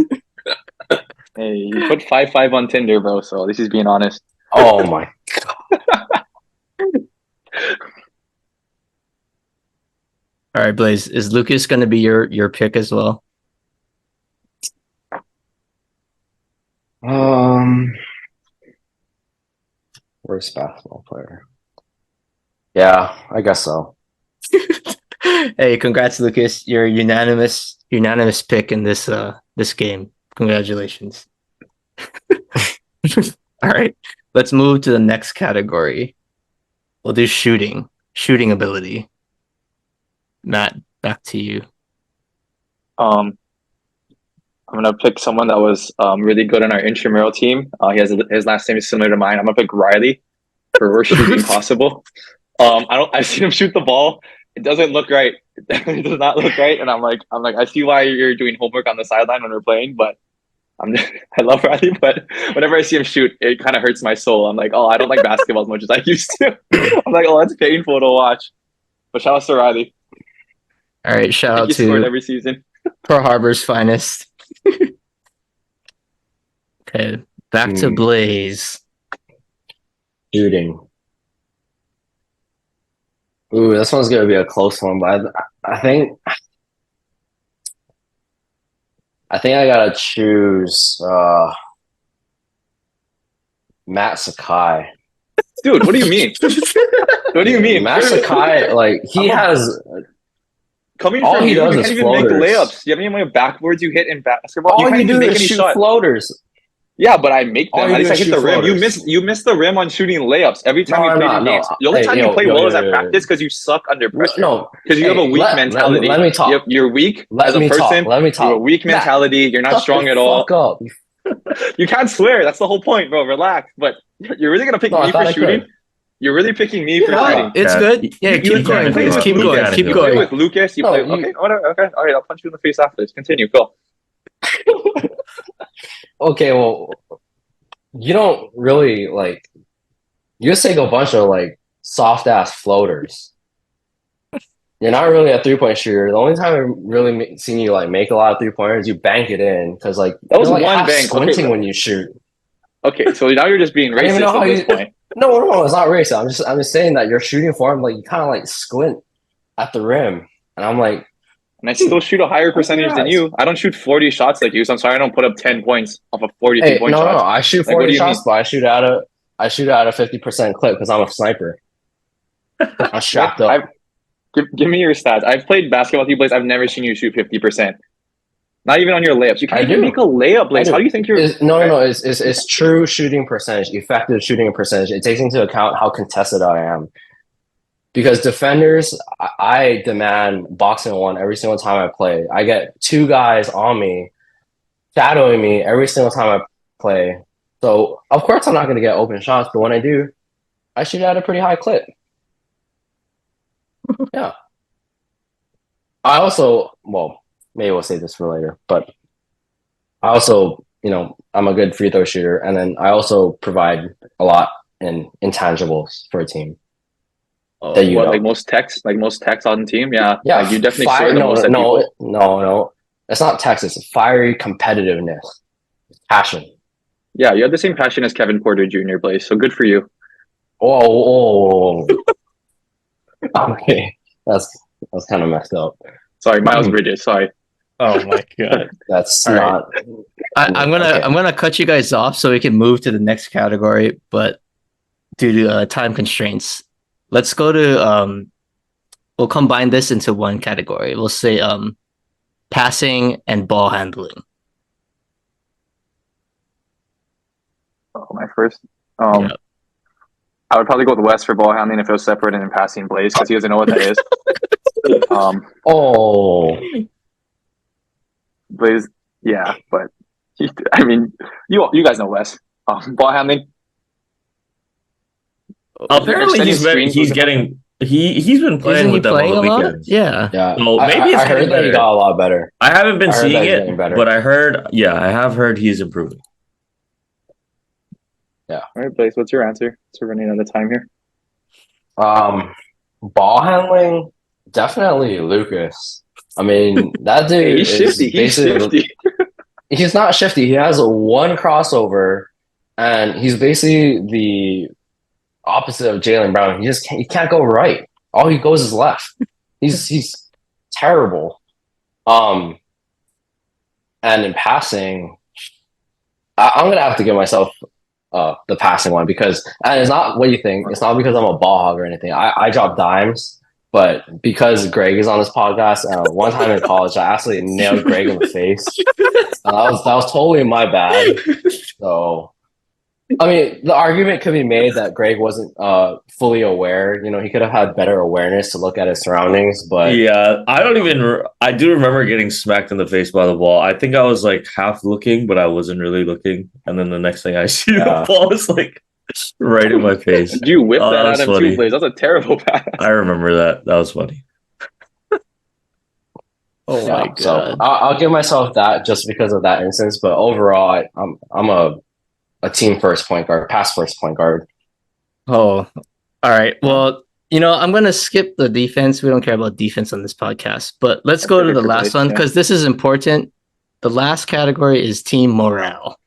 C: Hey, you put 5'5" on Tinder, bro. So this is being honest.
D: Oh my God.
B: All right, Blaise, is Lucas going to be your pick as well?
D: Worst basketball player. Yeah, I guess so.
B: Hey, congrats, Lucas! You're a unanimous pick in this game. Congratulations. All right, let's move to the next category. We'll do shooting ability. Matt, back to you.
C: I'm gonna pick someone that was really good on our intramural team. His last name is similar to mine. I'm gonna pick Riley for worst shooting possible. I've seen him shoot the ball. It doesn't look right. It definitely does not look right. And I'm like, I see why you're doing homework on the sideline when we're playing, but I love Riley, but whenever I see him shoot, it kind of hurts my soul. I'm like, I don't like basketball as much as I used to. I'm like, it's painful to watch. But shout out to Riley.
B: All right, shout out to
C: every season.
B: Pearl Harbor's finest. Okay, back to Blaise.
D: Shooting. Ooh, this one's gonna be a close one, but I think I gotta choose Matt Sakai.
C: Dude, what do you mean? What do you mean?
D: Matt Sakai, like he has
C: Coming
D: All
C: from
D: he
C: you,
D: does
C: you
D: is
C: can't even make
D: floaters.
C: layups. You have any more backboards you hit in basketball?
D: All
C: you can't
D: you
C: even
D: do
C: make
D: is
C: any
D: shoot
C: shot.
D: floaters.
C: Yeah, but I make
D: All
C: them.
D: you
C: At
D: do
C: least I
D: is
C: hit
D: shoot
C: the rim.
D: floaters.
C: You miss the rim on shooting layups every time
D: No,
C: you
D: I'm
C: play
D: not.
C: these
D: No.
C: games. The only
D: Hey,
C: time you
D: yo,
C: play
D: yo,
C: well
D: yo,
C: is at
D: yo, yo.
C: practice because you suck under pressure.
D: No.
C: Because you have a
D: Hey,
C: weak
D: let
C: mentality.
D: me talk.
C: You're weak
D: Let
C: as a
D: me
C: person.
D: talk. Let me
C: You have a
D: talk.
C: weak mentality. You're not
D: Shut
C: strong
D: the
C: at all.
D: fuck up.
C: You can't swear. That's the whole point, bro. Relax. But you're really gonna pick
D: No, I
C: me
D: thought
C: for
D: I
C: shooting.
D: could.
C: You're really picking me for
B: No,
C: shooting.
B: it's
A: Yeah.
B: good. Yeah,
A: You
B: keep going,
A: can't
B: please.
A: do it.
B: Keep
A: You
B: going.
A: can't
B: Keep
A: do it.
C: You play
B: going.
C: with Lucas. You
D: No,
C: play.
D: you-
C: Okay, whatever. Okay, all right. I'll punch you in the face after this. Continue. Go.
D: Okay, well, you don't really like. You just take a bunch of like soft ass floaters. You're not really a 3-point shooter. The only time I've really seen you like make a lot of 3-pointers, you bank it in because like
C: That was
D: you're like
C: one
D: half
C: bank.
D: squinting
C: Okay,
D: when you shoot.
C: okay. So now you're just being
D: I don't even know
C: racist
D: how
C: at this
D: you.
C: point.
D: No, it's not racist. I'm just saying that your shooting form, like you kind of like squint at the rim, and I'm like,
C: And I still shoot a higher
D: Open your
C: percentage than
D: eyes.
C: you. I don't shoot 40 shots like you, so I'm sorry I don't put up 10 points off of 40
D: hey,
C: point
D: no,
C: shots.
D: I shoot
C: Like, what
D: 40
C: do you
D: shots,
C: mean?
D: but I shoot at a 50% clip because I'm a sniper. I'm strapped up.
C: Give me your stats. I've played basketball with you, Blaise. I've never seen you shoot 50%. Not even on your layups. You can't
D: I
C: even
D: do.
C: make a layup, Blaise. How do you think you're?
D: No. It's true shooting percentage, effective shooting percentage. It takes into account how contested I am. Because defenders, I demand boxing one every single time I play. I get 2 guys on me, shadowing me every single time I play. So of course I'm not going to get open shots, but when I do, I shoot at a pretty high clip. Yeah. I also, well, maybe we'll save this for later, but I also, I'm a good free throw shooter, and then I also provide a lot in intangibles for a team. That you
C: What,
D: know.
C: like most techs on the team? Yeah.
D: Yeah,
C: Like you definitely score the most at people.
D: No. It's not Texas. It's fiery competitiveness, passion.
C: Yeah, you have the same passion as Kevin Porter Jr. Blaise. So good for you.
D: Oh. Okay, that's kind of messed up.
C: Sorry, Miles Bridges. Sorry.
B: Oh my god.
D: That's
B: All right.
D: not.
B: I'm
D: Okay.
B: gonna cut you guys off so we can move to the next category, but due to time constraints, let's go to we'll combine this into one category. We'll say passing and ball handling.
C: Oh, my first.
B: Yeah.
C: I would probably go with Wes for ball handling if it was separate and then passing Blaise because he doesn't know what that is.
D: Oh.
C: Blaise, yeah, but I mean, you guys know Wes. Ball handling.
A: Apparently, he's been playing
B: Isn't he
A: with them on
B: playing
A: the
B: a lot?
A: weekends.
B: Yeah.
D: Yeah.
A: So maybe it's
D: I heard
A: getting
D: that he
A: better.
D: got a lot better.
A: I haven't been
D: I heard
A: seeing
D: that he's
A: it,
D: getting better.
A: but I have heard he's improving.
C: All right, Blaise, what's your answer? So we're running out of time here.
D: Ball handling, definitely Lucas. I mean, that dude
C: Hey, he's shifty. He's shifty.
D: He's not shifty. He has one crossover, and he's basically the opposite of Jaylen Brown. He can't go right. All he goes is left. He's terrible. And in passing, I'm gonna have to give myself the passing one because, and it's not what you think. It's not because I'm a ball hog or anything. I drop dimes, but because Greg is on this podcast, one time in college I absolutely nailed Greg in the face. That was totally my bad. So, I mean, the argument could be made that Greg wasn't fully aware. He could have had better awareness to look at his surroundings. But
A: Yeah, I do remember getting smacked in the face by the ball. I think I was like half looking, but I wasn't really looking. And then the next thing I see, the ball is like right in my face.
C: Did you whip that
A: that
C: at
A: was
C: him
A: funny.
C: too, Blaise? That's a terrible pass.
A: I remember that. That was funny.
B: Oh
D: yeah,
B: my god.
D: so I'll give myself that just because of that instance. But overall, I'm a team first point guard, pass first point guard.
B: Oh, all right. Well, I'm going to skip the defense. We don't care about defense on this podcast, but let's go to the last one because this is important. The last category is team morale.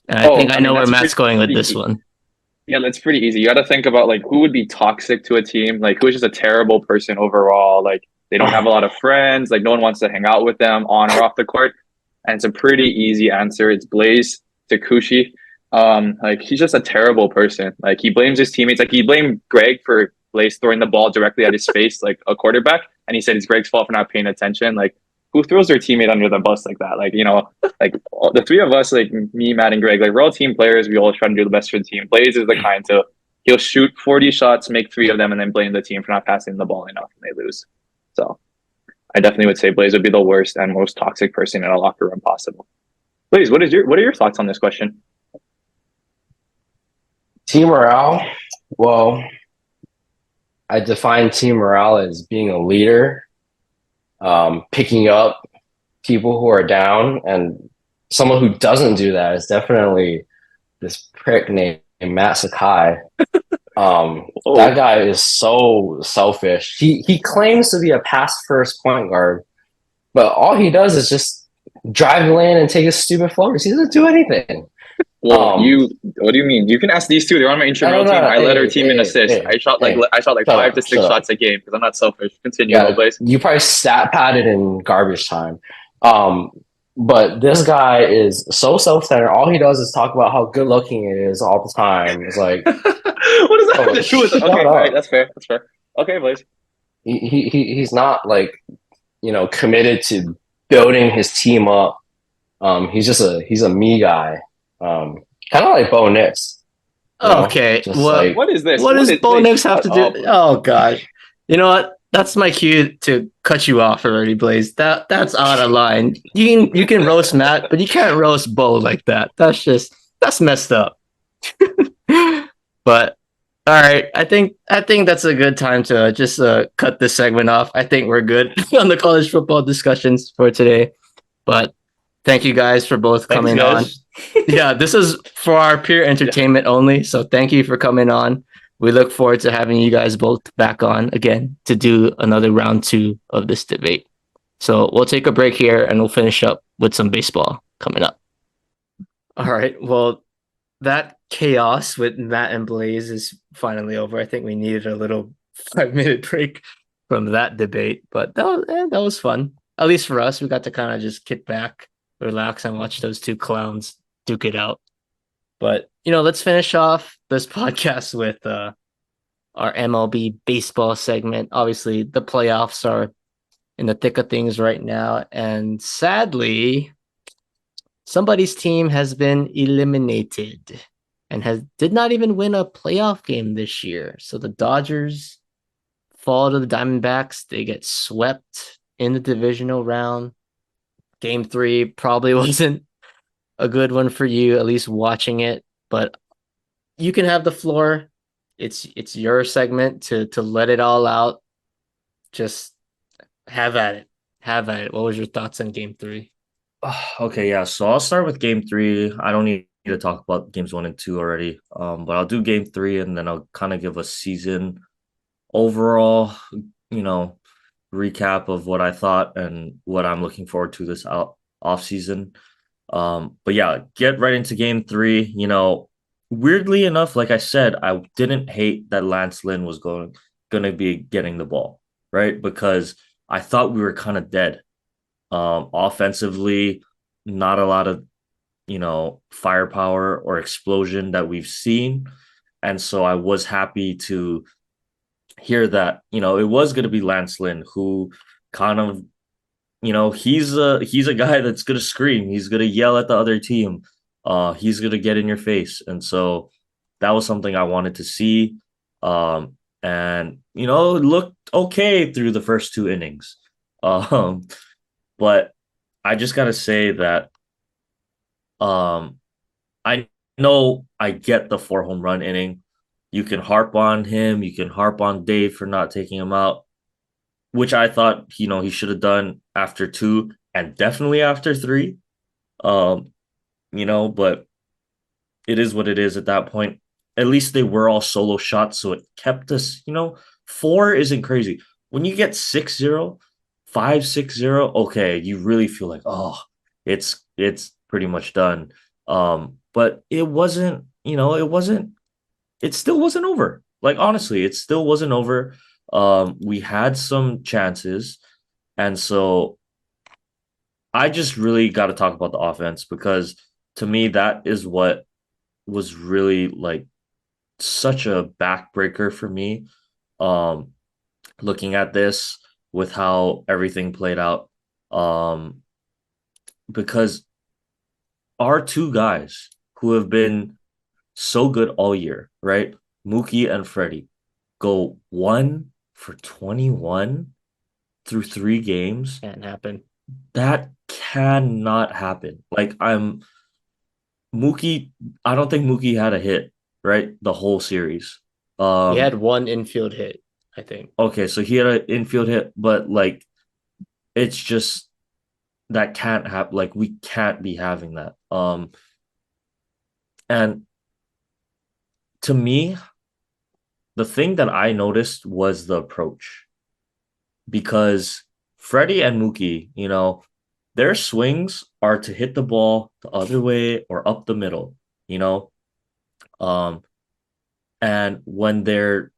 B: And I think I know where Matt's going with this one.
C: Yeah, that's pretty easy. You got to think about like who would be toxic to a team, like who is just a terrible person overall. Like they don't have a lot of friends, like no one wants to hang out with them on or off the court. And it's a pretty easy answer. It's Blaise Takushi. Like he's just a terrible person. Like he blames his teammates. Like he blamed Greg for Blaise throwing the ball directly at his face like a quarterback, and he said it's Greg's fault for not paying attention. Like, who throws their teammate under the bus like that? Like, like the three of us, like me, Matt, and Greg, like we're all team players. We all try to do the best for the team. Blaise is the kind to he'll shoot 40 shots, make 3 of them, and then blame the team for not passing the ball enough, and they lose. So I definitely would say Blaise would be the worst and most toxic person in a locker room possible. Blaise, what are your thoughts on this question?
D: Team morale. Well, I define team morale as being a leader, picking up people who are down, and someone who doesn't do that is definitely this prick named Matt Sakai. That guy is so selfish. He claims to be a pass first point guard, but all he does is just drive the lane and take his stupid floaters. He doesn't do anything.
C: Well, what do you mean? You can ask these two. They're on my intramural team. I led our team in assists. I shot like 5 to 6 shots a game because I'm not selfish. Continue, Blaise.
D: You probably stat padded in garbage time. But this guy is so self-centered. All he does is talk about how good looking he is all the time. It's like,
C: what does that have to do with it? Okay, all right, that's fair. Okay, Blaise.
D: He's not like, committed to building his team up. He's a me guy. Kind of like Bo Nix.
B: Okay, well,
C: what is this?
B: What does Bo Nix have to do? Oh gosh, you know what? That's my cue to cut you off already, Blaise. That's out of line. You can roast Matt, but you can't roast Bo like that. That's messed up. But all right, I think that's a good time to just cut this segment off. I think we're good on the college football discussions for today. But thank you guys for both coming on. Yeah, this is for our pure entertainment only. So thank you for coming on. We look forward to having you guys both back on again to do another round 2 of this debate. So we'll take a break here and we'll finish up with some baseball coming up. All right. Well, that chaos with Matt and Blaise is finally over. I think we needed a little 5-minute break from that debate, but that was fun. At least for us, we got to kind of just kick back, relax, and watch those two clowns duke it out. But, let's finish off this podcast with our MLB baseball segment. Obviously, the playoffs are in the thick of things right now. And sadly, somebody's team has been eliminated and did not even win a playoff game this year. So the Dodgers fall to the Diamondbacks. They get swept in the divisional round. Game 3 probably wasn't a good one for you, at least watching it. But you can have the floor. It's your segment to let it all out. Just have at it. What was your thoughts on Game 3?
A: Okay, yeah. So I'll start with Game 3. I don't need to talk about games 1 and 2 already. But I'll do Game 3 and then I'll kind of give a season overall, recap of what I thought and what I'm looking forward to this off season. But yeah, get right into Game 3. Weirdly enough, like I said, I didn't hate that Lance Lynn was going to be getting the ball, right? Because I thought we were kind of dead. Offensively, not a lot of, firepower or explosion that we've seen. And so I was happy to hear that, it was going to be Lance Lynn, who kind of, he's a guy that's going to scream. He's going to yell at the other team. He's going to get in your face. And so that was something I wanted to see. And, it looked okay through the first 2 innings. But I just got to say that I know I get the 4 home run inning. You can harp on him. You can harp on Dave for not taking him out, which I thought, he should have done after 2 and definitely after 3. But it is what it is at that point. At least they were all solo shots, so it kept us, 4 isn't crazy. When you get 6-0, 5-6-0, okay, you really feel like, oh, it's pretty much done. But it wasn't, it still wasn't over. Like, honestly, it still wasn't over. We had some chances. And so I just really got to talk about the offense, because to me, that is what was really like such a backbreaker for me. looking at this with how everything played out. Because our two guys who have been so good all year, right? Mookie and Freddie go 1 for 21 through 3 games.
B: Can't happen.
A: That cannot happen. Like Mookie, I don't think Mookie had a hit, right? The whole series.
B: He had one infield hit, I think.
A: Okay, so he had an infield hit, but like it's just that can't happen. Like we can't be having that. And to me, the thing that I noticed was the approach because Freddie and Mookie, their swings are to hit the ball the other way or up the middle, you know. And when their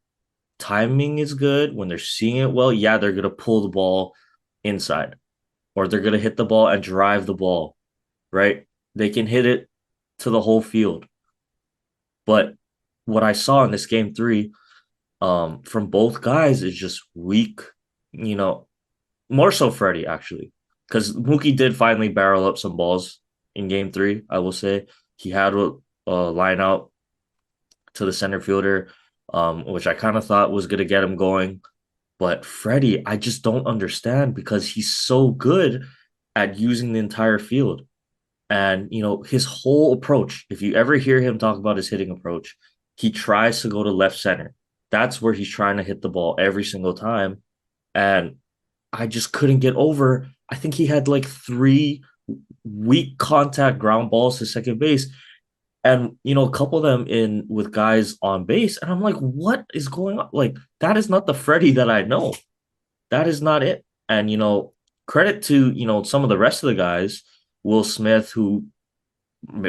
A: timing is good, when they're seeing it well, yeah, they're gonna pull the ball inside, or they're gonna hit the ball and drive the ball, right? They can hit it to the whole field. But what I saw in this game 3, from both guys is just weak, more so Freddie actually, because Mookie did finally barrel up some balls in game 3. I will say he had a line out to the center fielder, which I kind of thought was going to get him going. But Freddie, I just don't understand because he's so good at using the entire field. And, his whole approach, if you ever hear him talk about his hitting approach, he tries to go to left center. That's where he's trying to hit the ball every single time. And I just couldn't get over. I think he had like 3 weak contact ground balls to second base. And, a couple of them in with guys on base. And I'm like, what is going on? Like, that is not the Freddie that I know. That is not it. And, credit to, some of the rest of the guys, Will Smith, who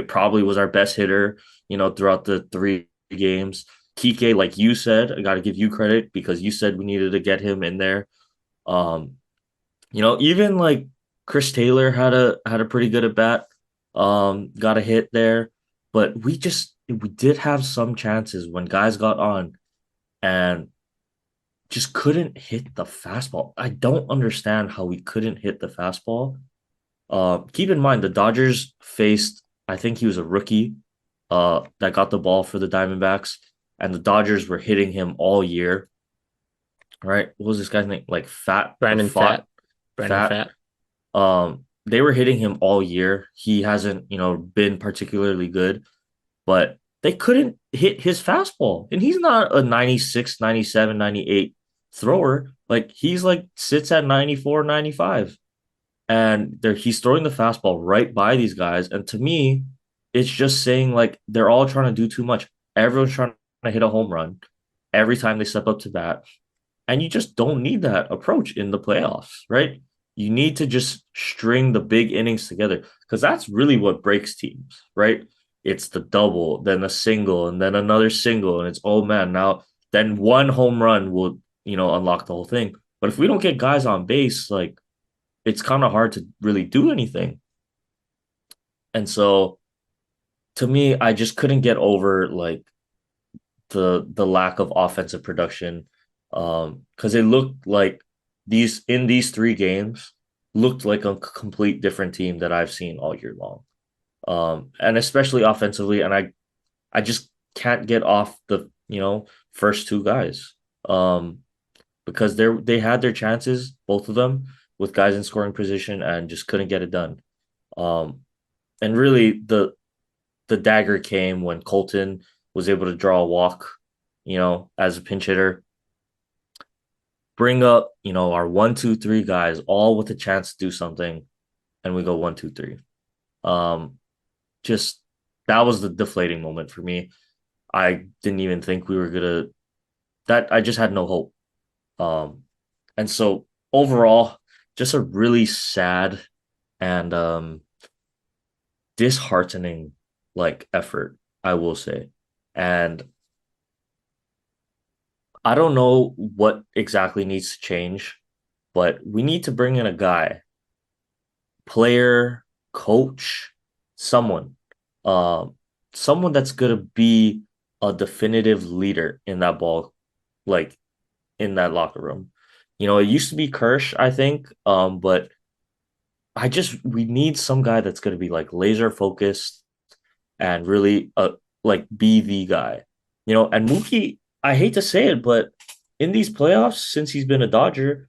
A: probably was our best hitter, throughout the 3 games. Kike, like you said, I got to give you credit because you said we needed to get him in there. Even like Chris Taylor had a pretty good at bat, got a hit there, but we did have some chances when guys got on and just couldn't hit the fastball. I don't understand how we couldn't hit the fastball. Keep in mind the Dodgers faced, I think he was a rookie, that got the ball for the Diamondbacks, and the Dodgers were hitting him all year. Right? What was this guy's name? Like
B: Brandon Fat.
A: They were hitting him all year. He hasn't, been particularly good, but they couldn't hit his fastball. And he's not a 96, 97, 98 thrower. Like he's like sits at 94, 95. And he's throwing the fastball right by these guys. And to me, it's just saying like they're all trying to do too much. Everyone's trying to hit a home run every time they step up to bat. And you just don't need that approach in the playoffs, right? You need to just string the big innings together because that's really what breaks teams, right? It's the double, then a single, and then another single. And it's, oh man, now then one home run will, unlock the whole thing. But if we don't get guys on base, like it's kind of hard to really do anything. And so to me, I just couldn't get over like the lack of offensive production. Because it looked like these 3 games looked like a complete different team that I've seen all year long. And especially offensively, and I just can't get off the first 2 guys. Because they had their chances, both of them, with guys in scoring position and just couldn't get it done. And really the dagger came when Colton was able to draw a walk, as a pinch hitter. Bring up, our 1, 2, 3 guys, all with a chance to do something, and we go 1, 2, 3. Just that was the deflating moment for me. I didn't even think we were gonna. That I just had no hope. And so overall, just a really sad and disheartening like effort, I will say, and I don't know what exactly needs to change, but we need to bring in a guy, player, coach, someone, someone that's gonna be a definitive leader in that ball, like in that locker room. It used to be Kirsch, I think, but we need some guy that's going to be like laser focused and really like be the guy. And Mookie, I hate to say it, but in these playoffs since he's been a Dodger,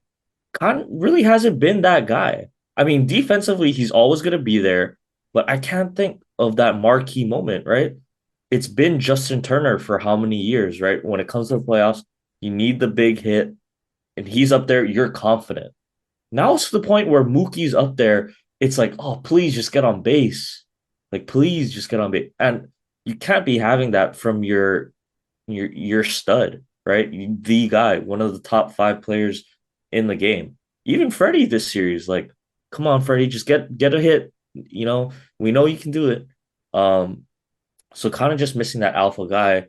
A: kind of really hasn't been that guy. I mean, defensively he's always going to be there, but I can't think of that marquee moment, right? It's been Justin Turner for how many years, right? When it comes to the playoffs, you need the big hit and he's up there, you're confident. Now it's to the point where Mookie's up there. It's like, oh, please just get on base. Like, please just get on base. And you can't be having that from your stud, right? The guy, one of the top 5 players in the game. Even Freddie this series, like, come on, Freddie, just get a hit. We know you can do it. So kind of just missing that alpha guy.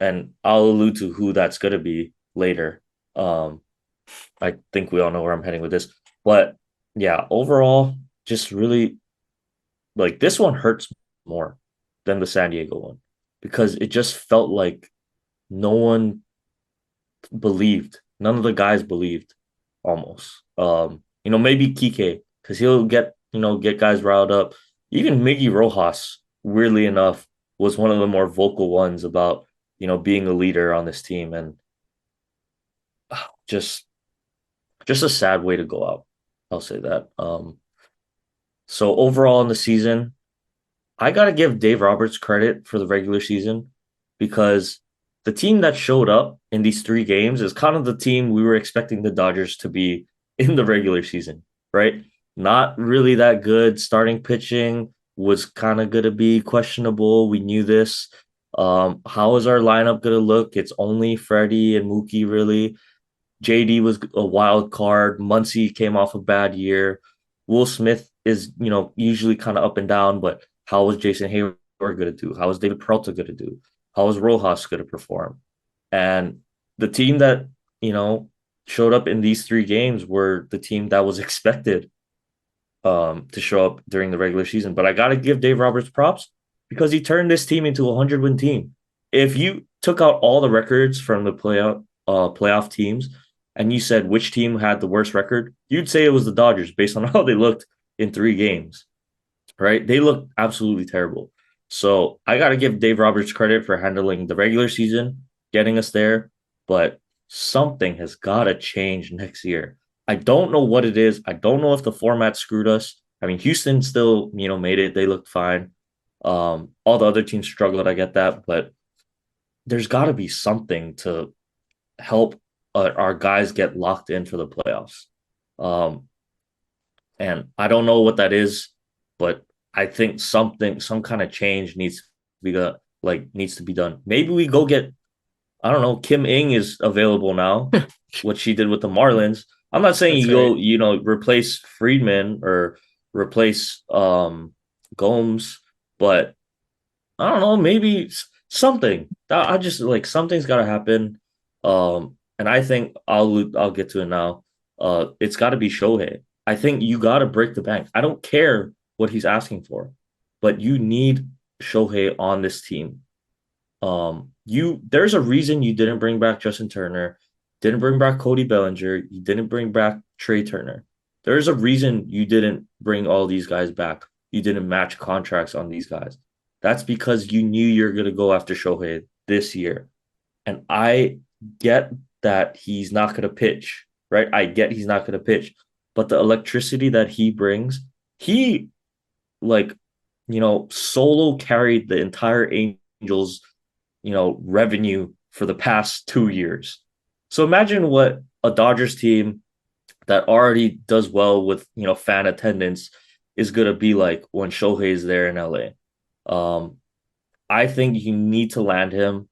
A: And I'll allude to who that's gonna be later. I think we all know where I'm heading with this. But yeah, overall, just really like this one hurts more than the San Diego one because it just felt like no one believed. None of the guys believed almost. Maybe Kike, because he'll get guys riled up. Even Miggy Rojas, weirdly enough, was one of the more vocal ones about, being a leader on this team. And just a sad way to go out. I'll say that. So overall in the season, I gotta give Dave Roberts credit for the regular season because the team that showed up in these 3 games is kind of the team we were expecting the Dodgers to be in the regular season, right? Not really that good. Starting pitching was kind of gonna be questionable. We knew this. How is our lineup gonna look? It's only Freddie and Mookie, really. JD was a wild card. Muncy came off a bad year. Will Smith is, usually kind of up and down, but how was Jason Hayward going to do? How was David Peralta going to do? How was Rojas going to perform? And the team that, showed up in these 3 games were the team that was expected to show up during the regular season. But I got to give Dave Roberts props because he turned this team into a 100-win team. If you took out all the records from the playoff teams, and you said which team had the worst record, you'd say it was the Dodgers based on how they looked in 3 games, right? They looked absolutely terrible. So I got to give Dave Roberts credit for handling the regular season, getting us there, but something has got to change next year. I don't know what it is. I don't know if the format screwed us. I mean, Houston still, made it. They looked fine. All the other teams struggled. I get that, but there's got to be something to help our guys get locked in for the playoffs. And I don't know what that is, but I think some kind of change needs to be done. Maybe we go get, I don't know, Kim Ng is available now, what she did with the Marlins. I'm not saying you go, replace Friedman or replace Gomes, but I don't know, maybe something. I just like something's got to happen. And I think I'll get to it now. It's got to be Shohei. I think you got to break the bank. I don't care what he's asking for, but you need Shohei on this team. There's a reason you didn't bring back Justin Turner, didn't bring back Cody Bellinger, you didn't bring back Trey Turner. There's a reason you didn't bring all these guys back. You didn't match contracts on these guys. That's because you knew you're going to go after Shohei this year. And I get that he's not going to pitch, right? I get he's not going to pitch, but the electricity that he brings, he solo carried the entire Angels, revenue for the past 2 years. So imagine what a Dodgers team that already does well with, fan attendance is going to be like when Shohei's there in LA. I think you need to land him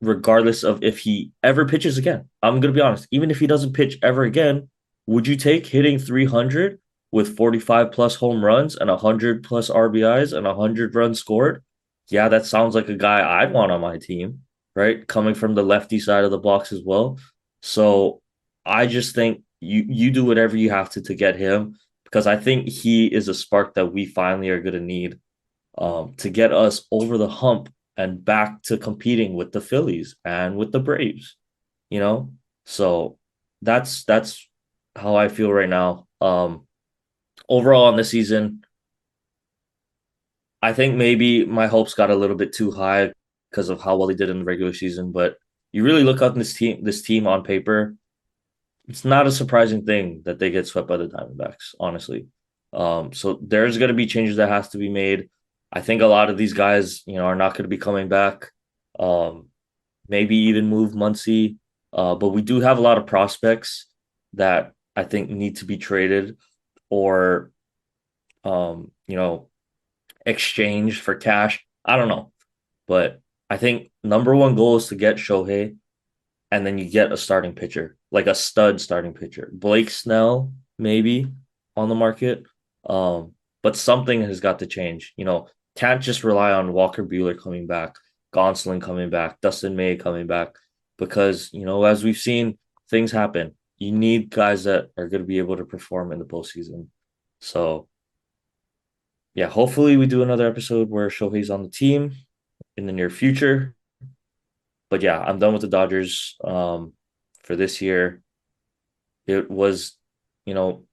A: regardless of if he ever pitches again. I'm going to be honest. Even if he doesn't pitch ever again, would you take hitting 300 with 45 plus home runs and 100 plus RBIs and 100 runs scored? Yeah, that sounds like a guy I'd want on my team, right? Coming from the lefty side of the box as well. So I just think you do whatever you have to get him, because I think he is a spark that we finally are going to need to get us over the hump and back to competing with the Phillies and with the Braves. So that's how I feel right now. Overall on the season, I think maybe my hopes got a little bit too high because of how well they did in the regular season. But you really look at this team on paper, it's not a surprising thing that they get swept by the Diamondbacks, honestly. So there's going to be changes that has to be made. I think a lot of these guys, are not going to be coming back. Um, Maybe even move Muncy. But we do have a lot of prospects that I think need to be traded or, um, you know, exchanged for cash. I don't know. But I think number one goal is to get Shohei and then you get a starting pitcher, like a stud starting pitcher. Blake Snell, maybe on the market. Um, but something has got to change. Can't just rely on Walker Buehler coming back, Gonsolin coming back, Dustin May coming back, because as we've seen, things happen. You need guys that are going to be able to perform in the postseason. So, yeah, hopefully we do another episode where Shohei's on the team in the near future. But yeah, I'm done with the Dodgers for this year. It was, you know,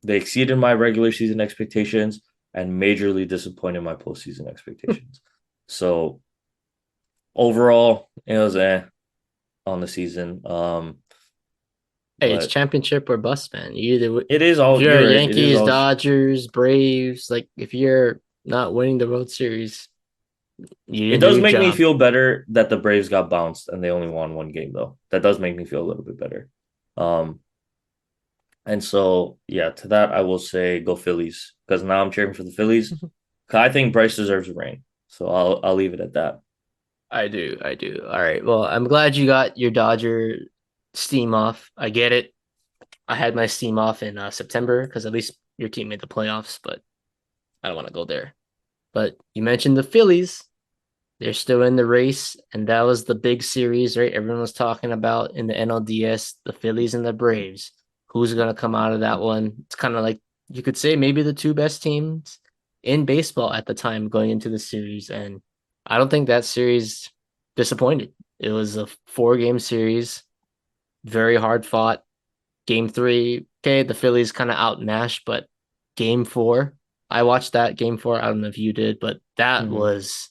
A: they exceeded my regular season expectations and majorly disappointed my postseason expectations. So overall, it was on the season.
B: Hey, it's
A: But
B: championship or bust, man. You either
A: it is all
B: if you're
A: you're right. It is
B: Yankees,
A: all
B: Dodgers, Braves, like if you're not winning the World Series, you
A: it
B: didn't do
A: does
B: your
A: make me
B: job.
A: feel better that the Braves got bounced and they only won one game though. That does make me feel a little bit better. Um and so yeah, to that I will say go Phillies because now I'm cheering for the Phillies. 'Cause I think Bryce deserves a ring. So I'll leave it at that.
B: I do, I do. All right. Well, I'm glad you got your Dodger steam off. I get it. I had my steam off in September because at least your team made the playoffs, but I don't want to go there. But you mentioned the Phillies. They're still in the race, and that was the big series, right? Everyone was talking about in the NLDS, the Phillies and the Braves. Who's going to come out of that one? It's kind of like you could say maybe the two best teams in baseball at the time going into the series. And I don't think that series disappointed. It was a 4-game series, very hard fought. Game 3, okay, the Phillies kind of outmatched, but game 4, I watched that game 4. I don't know if you did, but
A: Mhm.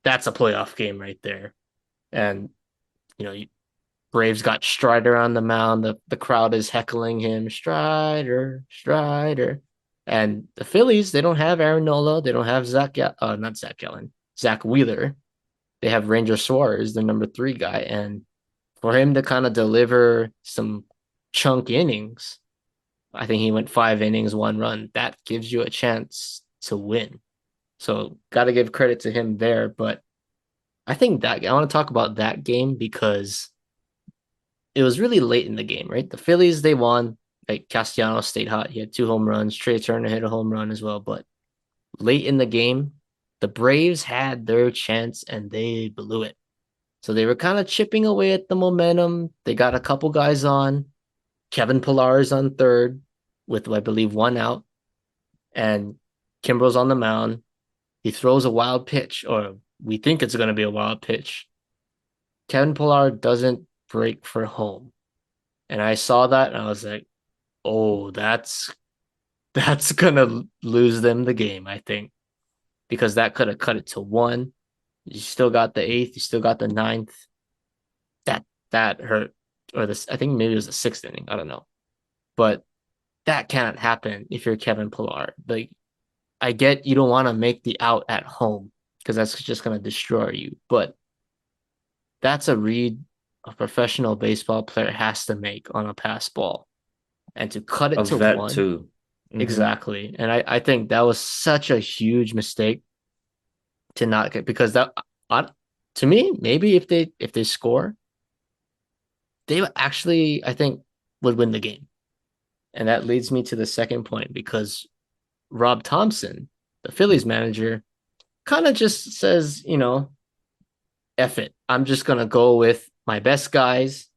B: that's a playoff game right there. And Braves got Strider on the mound. The crowd is heckling him, Strider, Strider. And the Phillies, they don't have Aaron Nola. They don't have not Zach Gallen, Zach Wheeler. They have Ranger Suarez, the number 3 guy. And for him to kind of deliver some chunk innings, I think he went 5 innings, 1 run. That gives you a chance to win. So got to give credit to him there. But I think that I want to talk about that game because it was really late in the game, right? The Phillies, they won. Like Castellanos stayed hot. He had 2 home runs. Trey Turner hit a home run as well. But late in the game, the Braves had their chance and they blew it. So they were kind of chipping away at the momentum. They got a couple guys on. Kevin Pillar is on third with, I believe, 1 out. And Kimbrel's on the mound. He throws a wild pitch, or we think it's going to be a wild pitch. Kevin Pillar doesn't break for home. And I saw that and I was like, oh, that's gonna lose them the game, I think. Because that could have cut it to 1. You still got the 8th, you still got the 9th. That hurt. Or this, I think maybe it was the 6th inning. I don't know. But that can't happen if you're Kevin Pillar. Like, I get you don't want to make the out at home because that's just gonna destroy you. But that's a read a professional baseball player has to make on a pass ball. And to cut
A: A
B: it to
A: vet
B: 1,
A: too. Hmm.
B: exactly. And I think that was such a huge mistake to not get because to me, maybe if they score, they actually, I think, would win the game. And that leads me to the second point because Rob Thompson, the Phillies manager, kind of just says, F it. I'm just gonna go with my best guys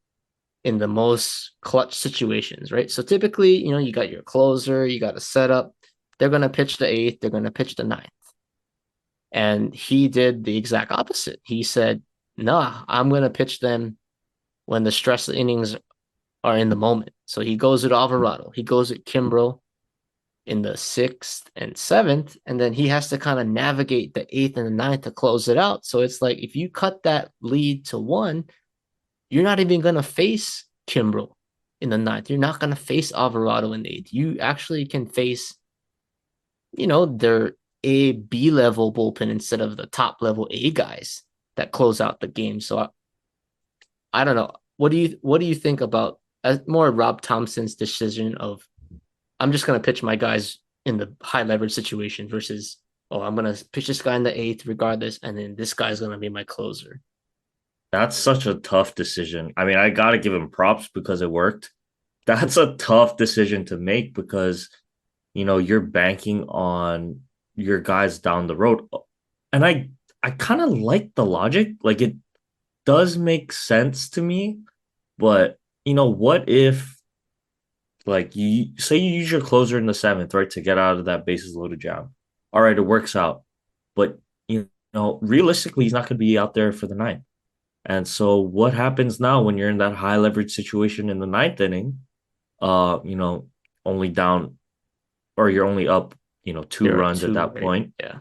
B: in the most clutch situations, right? So typically, you got your closer, you got a setup. They're gonna pitch the 8th, they're gonna pitch the 9th. And he did the exact opposite. He said, nah, I'm gonna pitch them when the stress innings are in the moment. So he goes with Alvarado. He goes with Kimbrel in the 6th and 7th, and then he has to kind of navigate the 8th and the 9th to close it out. So it's like if you cut that lead to 1, you're not even going to face Kimbrel in the 9th. You're not going to face Alvarado in the 8th. You actually can face, their B level bullpen instead of the top level A guys that close out the game. So I don't know. What do you think about more Rob Thompson's decision of, I'm just going to pitch my guys in the high leverage situation versus, I'm going to pitch this guy in the 8th regardless, and then this guy's going to be my closer?
A: That's such a tough decision. I mean, I got to give him props because it worked. That's a tough decision to make because, you're banking on your guys down the road. And I kind of like the logic. Like, it does make sense to me. But, what if, like, you say you use your closer in the 7th, right, to get out of that bases loaded jam. All right, it works out. But, realistically, he's not going to be out there for the 9th. And so what happens now when you're in that high leverage situation in the 9th inning? Only down, or you're only up, 2 runs at that point.
B: Yeah.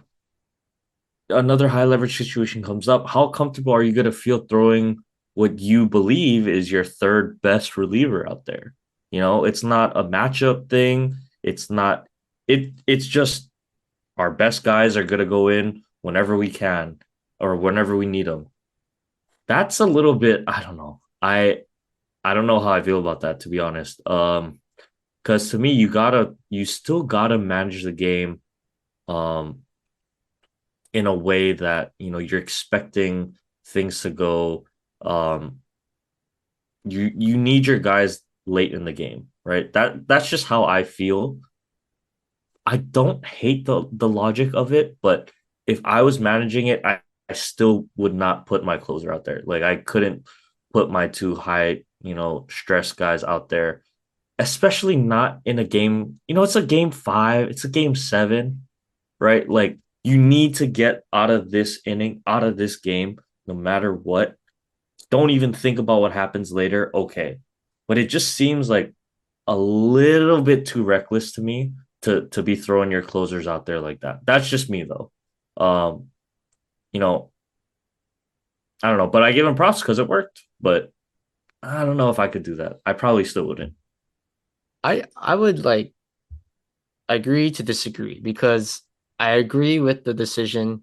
A: Another high leverage situation comes up. How comfortable are you going to feel throwing what you believe is your third best reliever out there? It's not a matchup thing. It's not it's just our best guys are going to go in whenever we can or whenever we need them. That's a little bit, I don't know. I don't know how I feel about that, to be honest. Because to me, you still gotta manage the game in a way that you're expecting things to go. You need your guys late in the game, right? That's just how I feel. I don't hate the logic of it, but if I was managing it, I still would not put my closer out there. Like, I couldn't put my 2 high, stress guys out there, especially not in a game. It's a game 5, it's a game 7, right? Like, you need to get out of this inning, out of this game, no matter what. Don't even think about what happens later. Okay. But it just seems like a little bit too reckless to me to be throwing your closers out there like that. That's just me though. You know, I don't know, but I give him props because it worked. But I don't know if I could do that. I probably still wouldn't.
B: I would like agree to disagree because I agree with the decision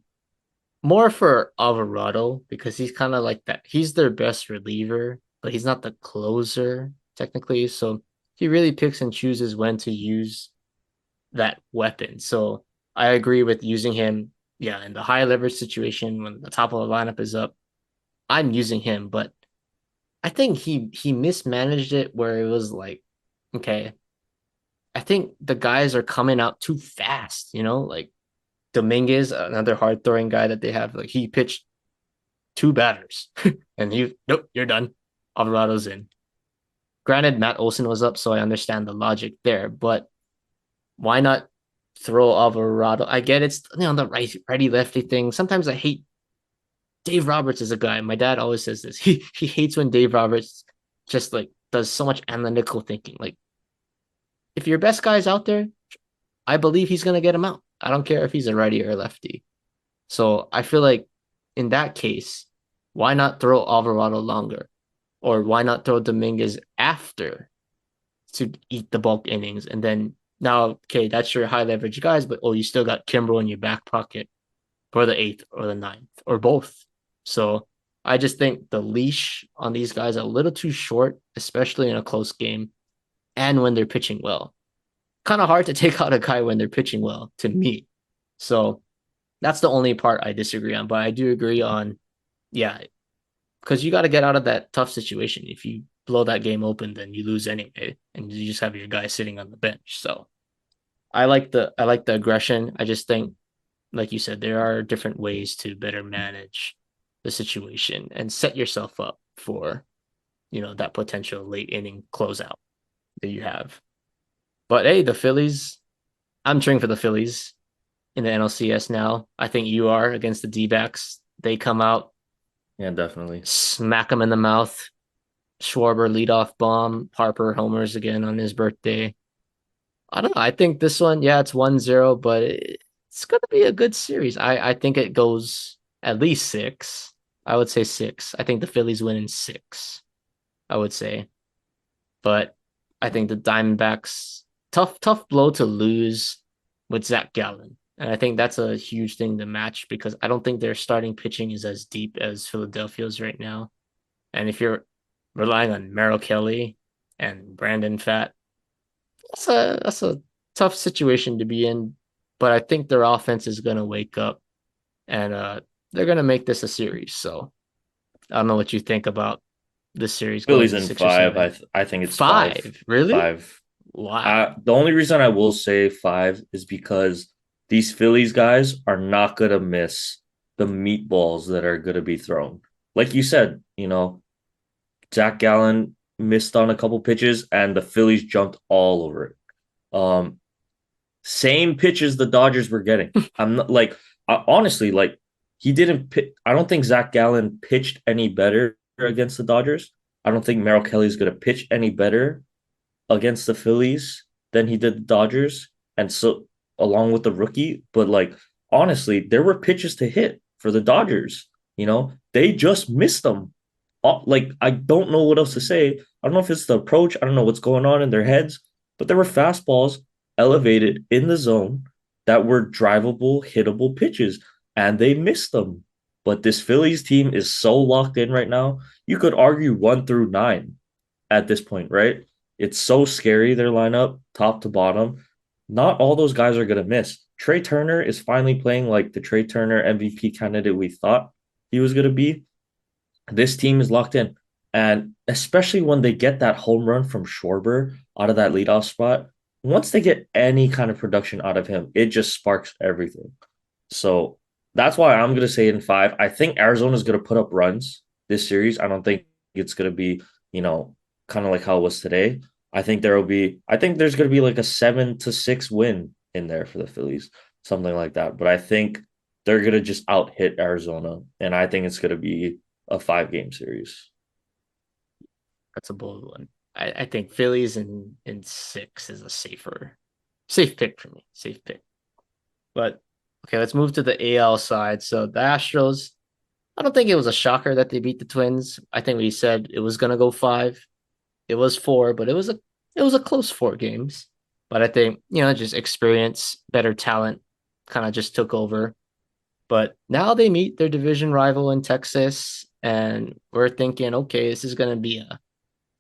B: more for Alvarado because he's kind of like that. He's their best reliever, but he's not the closer technically. So he really picks and chooses when to use that weapon. So I agree with using him. Yeah, in the high leverage situation when the top of the lineup is up, I'm using him, but I think he mismanaged it where it was like, okay, I think the guys are coming out too fast, like Dominguez, another hard throwing guy that they have, like he pitched 2 batters and nope, you're done. Alvarado's in. Granted, Matt Olson was up, so I understand the logic there, but why not throw Alvarado? I get it's the righty lefty thing. Sometimes I hate Dave Roberts is a guy. My dad always says this. He hates when Dave Roberts just like does so much analytical thinking. Like, if your best guy's out there, I believe he's gonna get him out. I don't care if he's a righty or a lefty. So I feel like in that case, why not throw Alvarado longer? Or why not throw Dominguez after to eat the bulk innings? And then now, okay, that's your high leverage guys, but you still got Kimbrel in your back pocket for the 8th or the 9th or both. So I just think the leash on these guys are a little too short, especially in a close game and when they're pitching well. Kind of hard to take out a guy when they're pitching well, to me. So that's the only part I disagree on. But I do agree on, yeah, because you got to get out of that tough situation. If you blow that game open, then you lose anyway, and you just have your guy sitting on the bench. So I like the aggression. I just think, like you said, there are different ways to better manage the situation and set yourself up for, that potential late inning closeout that you have. But hey, the Phillies, I'm cheering for the Phillies in the NLCS now. I think you are against the D-backs. They come out.
A: Yeah, definitely.
B: Smack them in the mouth. Schwarber leadoff bomb. Harper homers again on his birthday. I don't know. I think this one, yeah, it's 1-0, but it's going to be a good series. I think it goes at least 6. I would say 6. I think the Phillies win in 6, I would say. But I think the Diamondbacks, tough blow to lose with Zach Gallen. And I think that's a huge thing to match because I don't think their starting pitching is as deep as Philadelphia's right now. And if you're relying on Merrill Kelly and Brandon Pfaadt, that's a tough situation to be in. But I think their offense is gonna wake up and they're gonna make this a series. So I don't know what you think about this series going
A: Phillies
B: to
A: in
B: 6 or
A: 5.
B: 7.
A: I think it's 5.
B: 5, really?
A: 5.
B: Wow.
A: The only reason I will say 5 is because these Phillies guys are not gonna miss the meatballs that are gonna be thrown. Like you said, Zach Gallen missed on a couple pitches, and the Phillies jumped all over it. Same pitches the Dodgers were getting. I'm not like honestly, like he didn't. I don't think Zach Gallen pitched any better against the Dodgers. I don't think Merrill Kelly's gonna pitch any better against the Phillies than he did the Dodgers, and so along with the rookie. But like honestly, there were pitches to hit for the Dodgers. They just missed them. Like I don't know what else to say. I don't know if it's the approach. I don't know what's going on in their heads, but there were fastballs elevated in the zone that were drivable, hittable pitches, and they missed them. But this Phillies team is so locked in right now. You could argue 1 through 9 at this point, right? It's so scary, their lineup, top to bottom. Not all those guys are going to miss. Trey Turner is finally playing like the Trey Turner MVP candidate we thought he was going to be. This team is locked in. And especially when they get that home run from Schwarber out of that leadoff spot, once they get any kind of production out of him, it just sparks everything. So that's why I'm going to say in 5. I think Arizona is going to put up runs this series. I don't think it's going to be, kind of like how it was today. I think there's going to be like a 7-6 win in there for the Phillies, something like that. But I think they're going to just out hit Arizona. And I think it's going to be a 5-game series.
B: That's a bold one. I think Phillies in 6 is a safe pick for me. Safe pick. But okay, let's move to the AL side. So the Astros, I don't think it was a shocker that they beat the Twins. I think we said it was gonna go 5. It was 4, but it was a close 4 games. But I think, just experience, better talent kind of just took over. But now they meet their division rival in Texas, and we're thinking, okay, this is gonna be a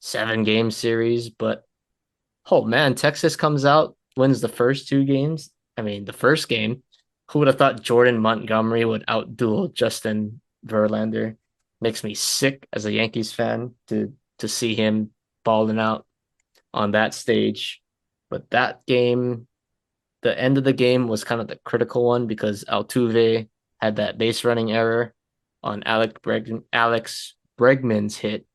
B: 7-game series, but oh man, Texas comes out, wins the first 2 games. I mean, the first game, who would have thought Jordan Montgomery would outduel Justin Verlander? Makes me sick as a Yankees fan to see him balling out on that stage. But that game, the end of the game was kind of the critical one because Altuve had that base running error on Alex Bregman's hit,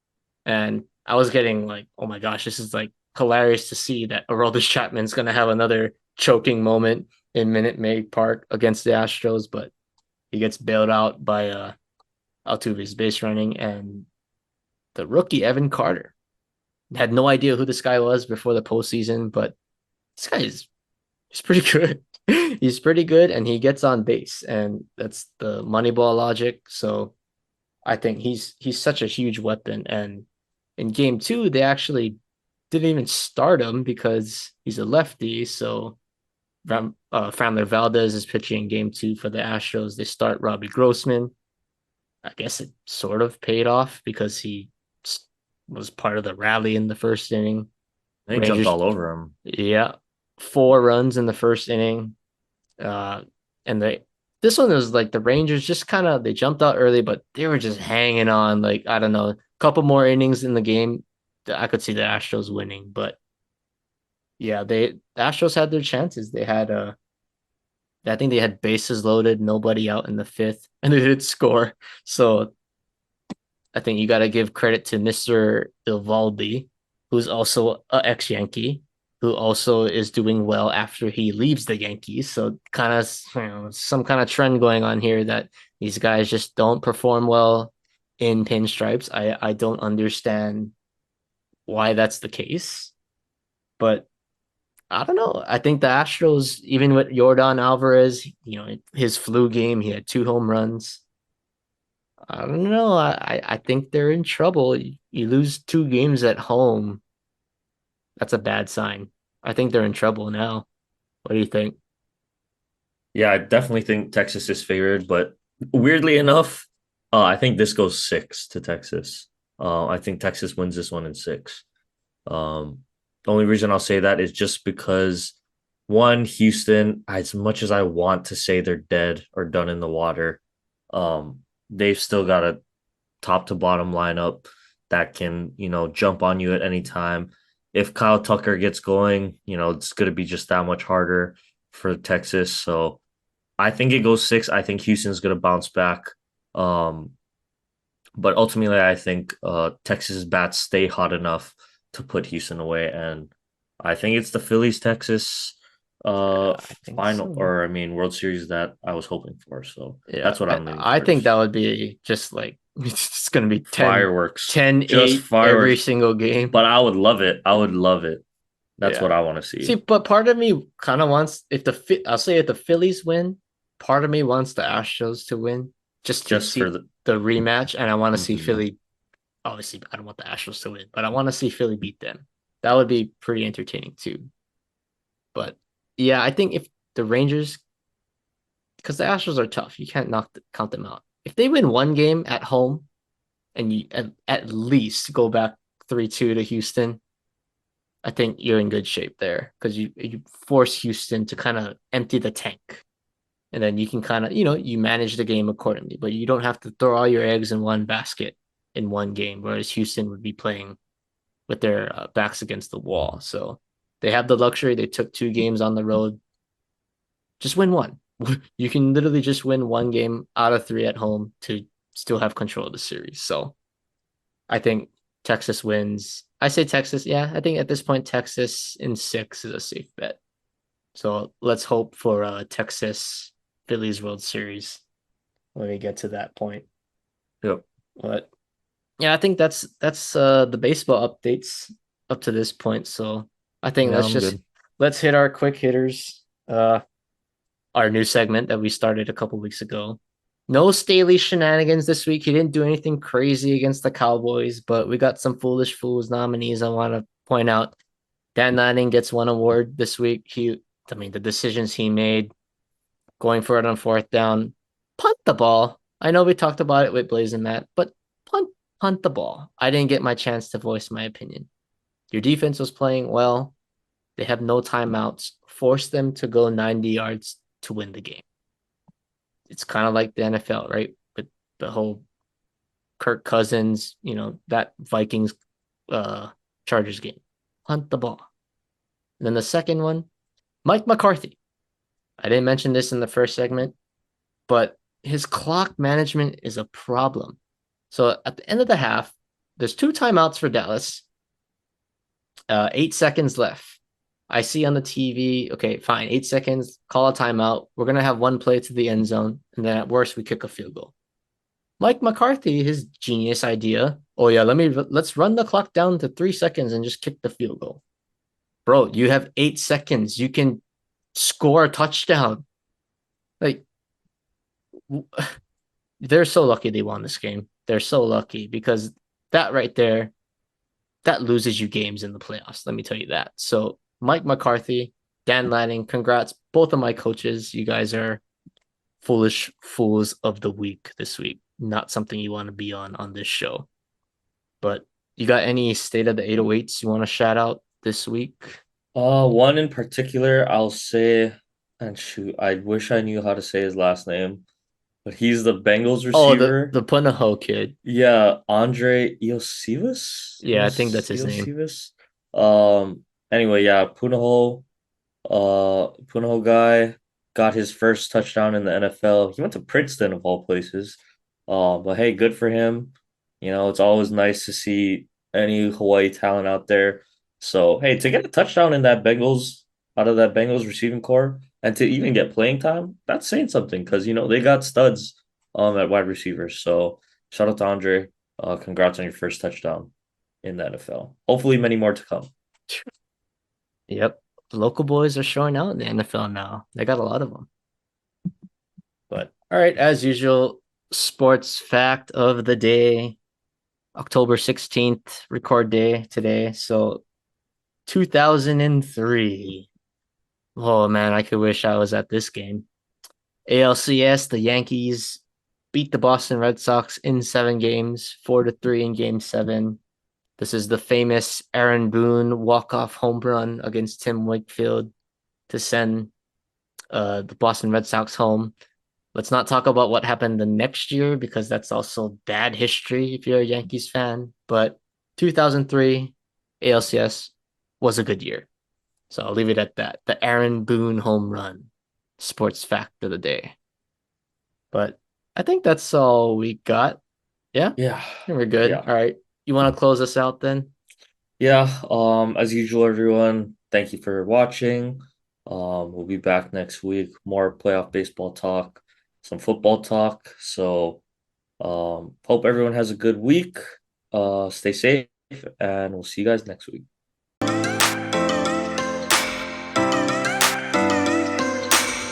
B: and I was getting like, oh my gosh, this is like hilarious to see that Aroldis Chapman's going to have another choking moment in Minute Maid Park against the Astros, but he gets bailed out by Altuve's base running, and the rookie Evan Carter had no idea who this guy was before the postseason, but this guy he's pretty good. He's pretty good, and he gets on base, and that's the Moneyball logic. So I think he's such a huge weapon, and in game 2, they actually didn't even start him because he's a lefty. So Framber Valdez is pitching game 2 for the Astros. They start Robbie Grossman. I guess it sort of paid off because he was part of the rally in the first inning.
A: They jumped all over him.
B: Yeah. 4 runs in the first inning. This one was like the Rangers just kind of, they jumped out early, but they were just hanging on. Like, I don't know, a couple more innings in the game, I could see the Astros winning. But yeah, the Astros had their chances. They had I think they had bases loaded, nobody out in the 5th, and they did score. So I think you got to give credit to Mr. Eovaldi, who's also an ex-Yankee, who also is doing well after he leaves the Yankees. So kind of, some kind of trend going on here that these guys just don't perform well in pinstripes. I don't understand why that's the case, but I don't know. I think the Astros, even with Yordan Alvarez, his flu game, he had 2 home runs. I don't know. I think they're in trouble. You lose 2 games at home. That's a bad sign. I think they're in trouble now. What do you think?
A: Yeah, I definitely think Texas is favored, but weirdly enough, I think this goes 6 to Texas. I think Texas wins this one in 6. The only reason I'll say that is just because one, Houston, as much as I want to say they're dead or done in the water, they've still got a top to bottom lineup that can, jump on you at any time. If Kyle Tucker gets going, it's going to be just that much harder for Texas. So I think it goes 6. I think Houston's going to bounce back. Um, but ultimately, I think Texas's bats stay hot enough to put Houston away. And I think it's the Phillies Texas
B: I think
A: final,
B: so.
A: or I mean, World Series that I was hoping for. So
B: Yeah,
A: that's what I'm leaning
B: I think
A: towards.
B: that would be just like it's going to be 10,
A: Fireworks.
B: 10,
A: Just
B: 8 every
A: fireworks.
B: single game.
A: But I would love it. I would love it. That's
B: Yeah.
A: what I want to
B: See,
A: see.
B: but part of me kind of wants I'll say if the Phillies win, part of me wants the Astros to win just to
A: Just for
B: see the rematch, and I want to see
A: Mhm.
B: Philly. Obviously, I don't want the Astros to win, but I want to see Philly beat them. That would be pretty entertaining too. But yeah, I think if the Rangers, because the Astros are tough, you can't count them out. If they win one game at home and you at least go back 3-2 to Houston, I think you're in good shape there because you force Houston to kind of empty the tank, and then you can kind of you manage the game accordingly. But you don't have to throw all your eggs in one basket in one game, whereas Houston would be playing with their backs against the wall. So they have the luxury. They took 2 games on the road. Just win one. You can literally just win 1 game out of 3 at home to still have control of the series. So I think Texas wins. I say Texas. Yeah, I think at this point, Texas in 6 is a safe bet. So let's hope for Texas Phillies World Series when we get to that point.
A: Yep.
B: But yeah, I think that's the baseball updates up to this point. So I think
A: Yeah, I'm good.
B: let's hit our quick hitters. Our new segment that we started a couple weeks ago. No Staley shenanigans this week. He didn't do anything crazy against the Cowboys, but we got some foolish fools nominees. I want to point out Dan Lanning gets one award this week. The decisions he made, going for it on 4th down, punt the ball. I know we talked about it with Blaise and Matt, but punt the ball. I didn't get my chance to voice my opinion. Your defense was playing well. They have no timeouts. Force them to go 90 yards to win the game. It's kind of like the NFL, right? With the whole Kirk Cousins, that Vikings Chargers game. Punt the ball. And then the second one, Mike McCarthy. I didn't mention this in the first segment, but his clock management is a problem. So at the end of the half, there's 2 timeouts for Dallas. 8 seconds left. I see on the TV, okay, fine, 8 seconds, call a timeout. We're going to have 1 play to the end zone, and then at worst, we kick a field goal. Mike McCarthy, his genius idea, oh yeah, let's run the clock down to 3 seconds and just kick the field goal. Bro, you have 8 seconds. You can score a touchdown. Like, they're so lucky they won this game. They're so lucky because that right there, that loses you games in the playoffs. Let me tell you that. So Mike McCarthy, Dan Lanning, congrats. Both of my coaches. You guys are foolish fools of the week this week. Not something you want to be on this show. But you got any state of the 808s you want to shout out this week?
A: One in particular, I'll say, and shoot, I wish I knew how to say his last name, but he's the Bengals
B: Oh,
A: receiver.
B: the Punahou kid.
A: Yeah, Andre Iosivas.
B: Yeah, I think that's his name.
A: Iosivas. Anyway, yeah, Punahou guy got his first touchdown in the NFL. He went to Princeton of all places. But hey, good for him. It's always nice to see any Hawaii talent out there. So hey, to get a touchdown in that Bengals out of that Bengals receiving core and to even get playing time, that's saying something because they got studs at wide receivers. So shout out to Andre. Congrats on your first touchdown. in the NFL. Hopefully, many more to come.
B: Yep. The local boys are showing out in the NFL now. They got a lot of them. But all right, as usual, sports fact of the day, October 16th, record day today. So 2003. Oh man, I could wish I was at this game. ALCS, the Yankees beat the Boston Red Sox in 7 games, 4-3 in game 7. This is the famous Aaron Boone walk-off home run against Tim Wakefield to send the Boston Red Sox home. Let's not talk about what happened the next year because that's also bad history if you're a Yankees fan. But 2003 ALCS was a good year. So I'll leave it at that. The Aaron Boone home run, sports fact of the day. But I think that's all we got. Yeah?
A: Yeah.
B: I think we're good.
A: Yeah.
B: All right. You want to close us out then?
A: Yeah. As usual, everyone, thank you for watching. We'll be back next week. More playoff baseball talk, some football talk. So hope everyone has a good week. Stay safe, and we'll see you guys next week.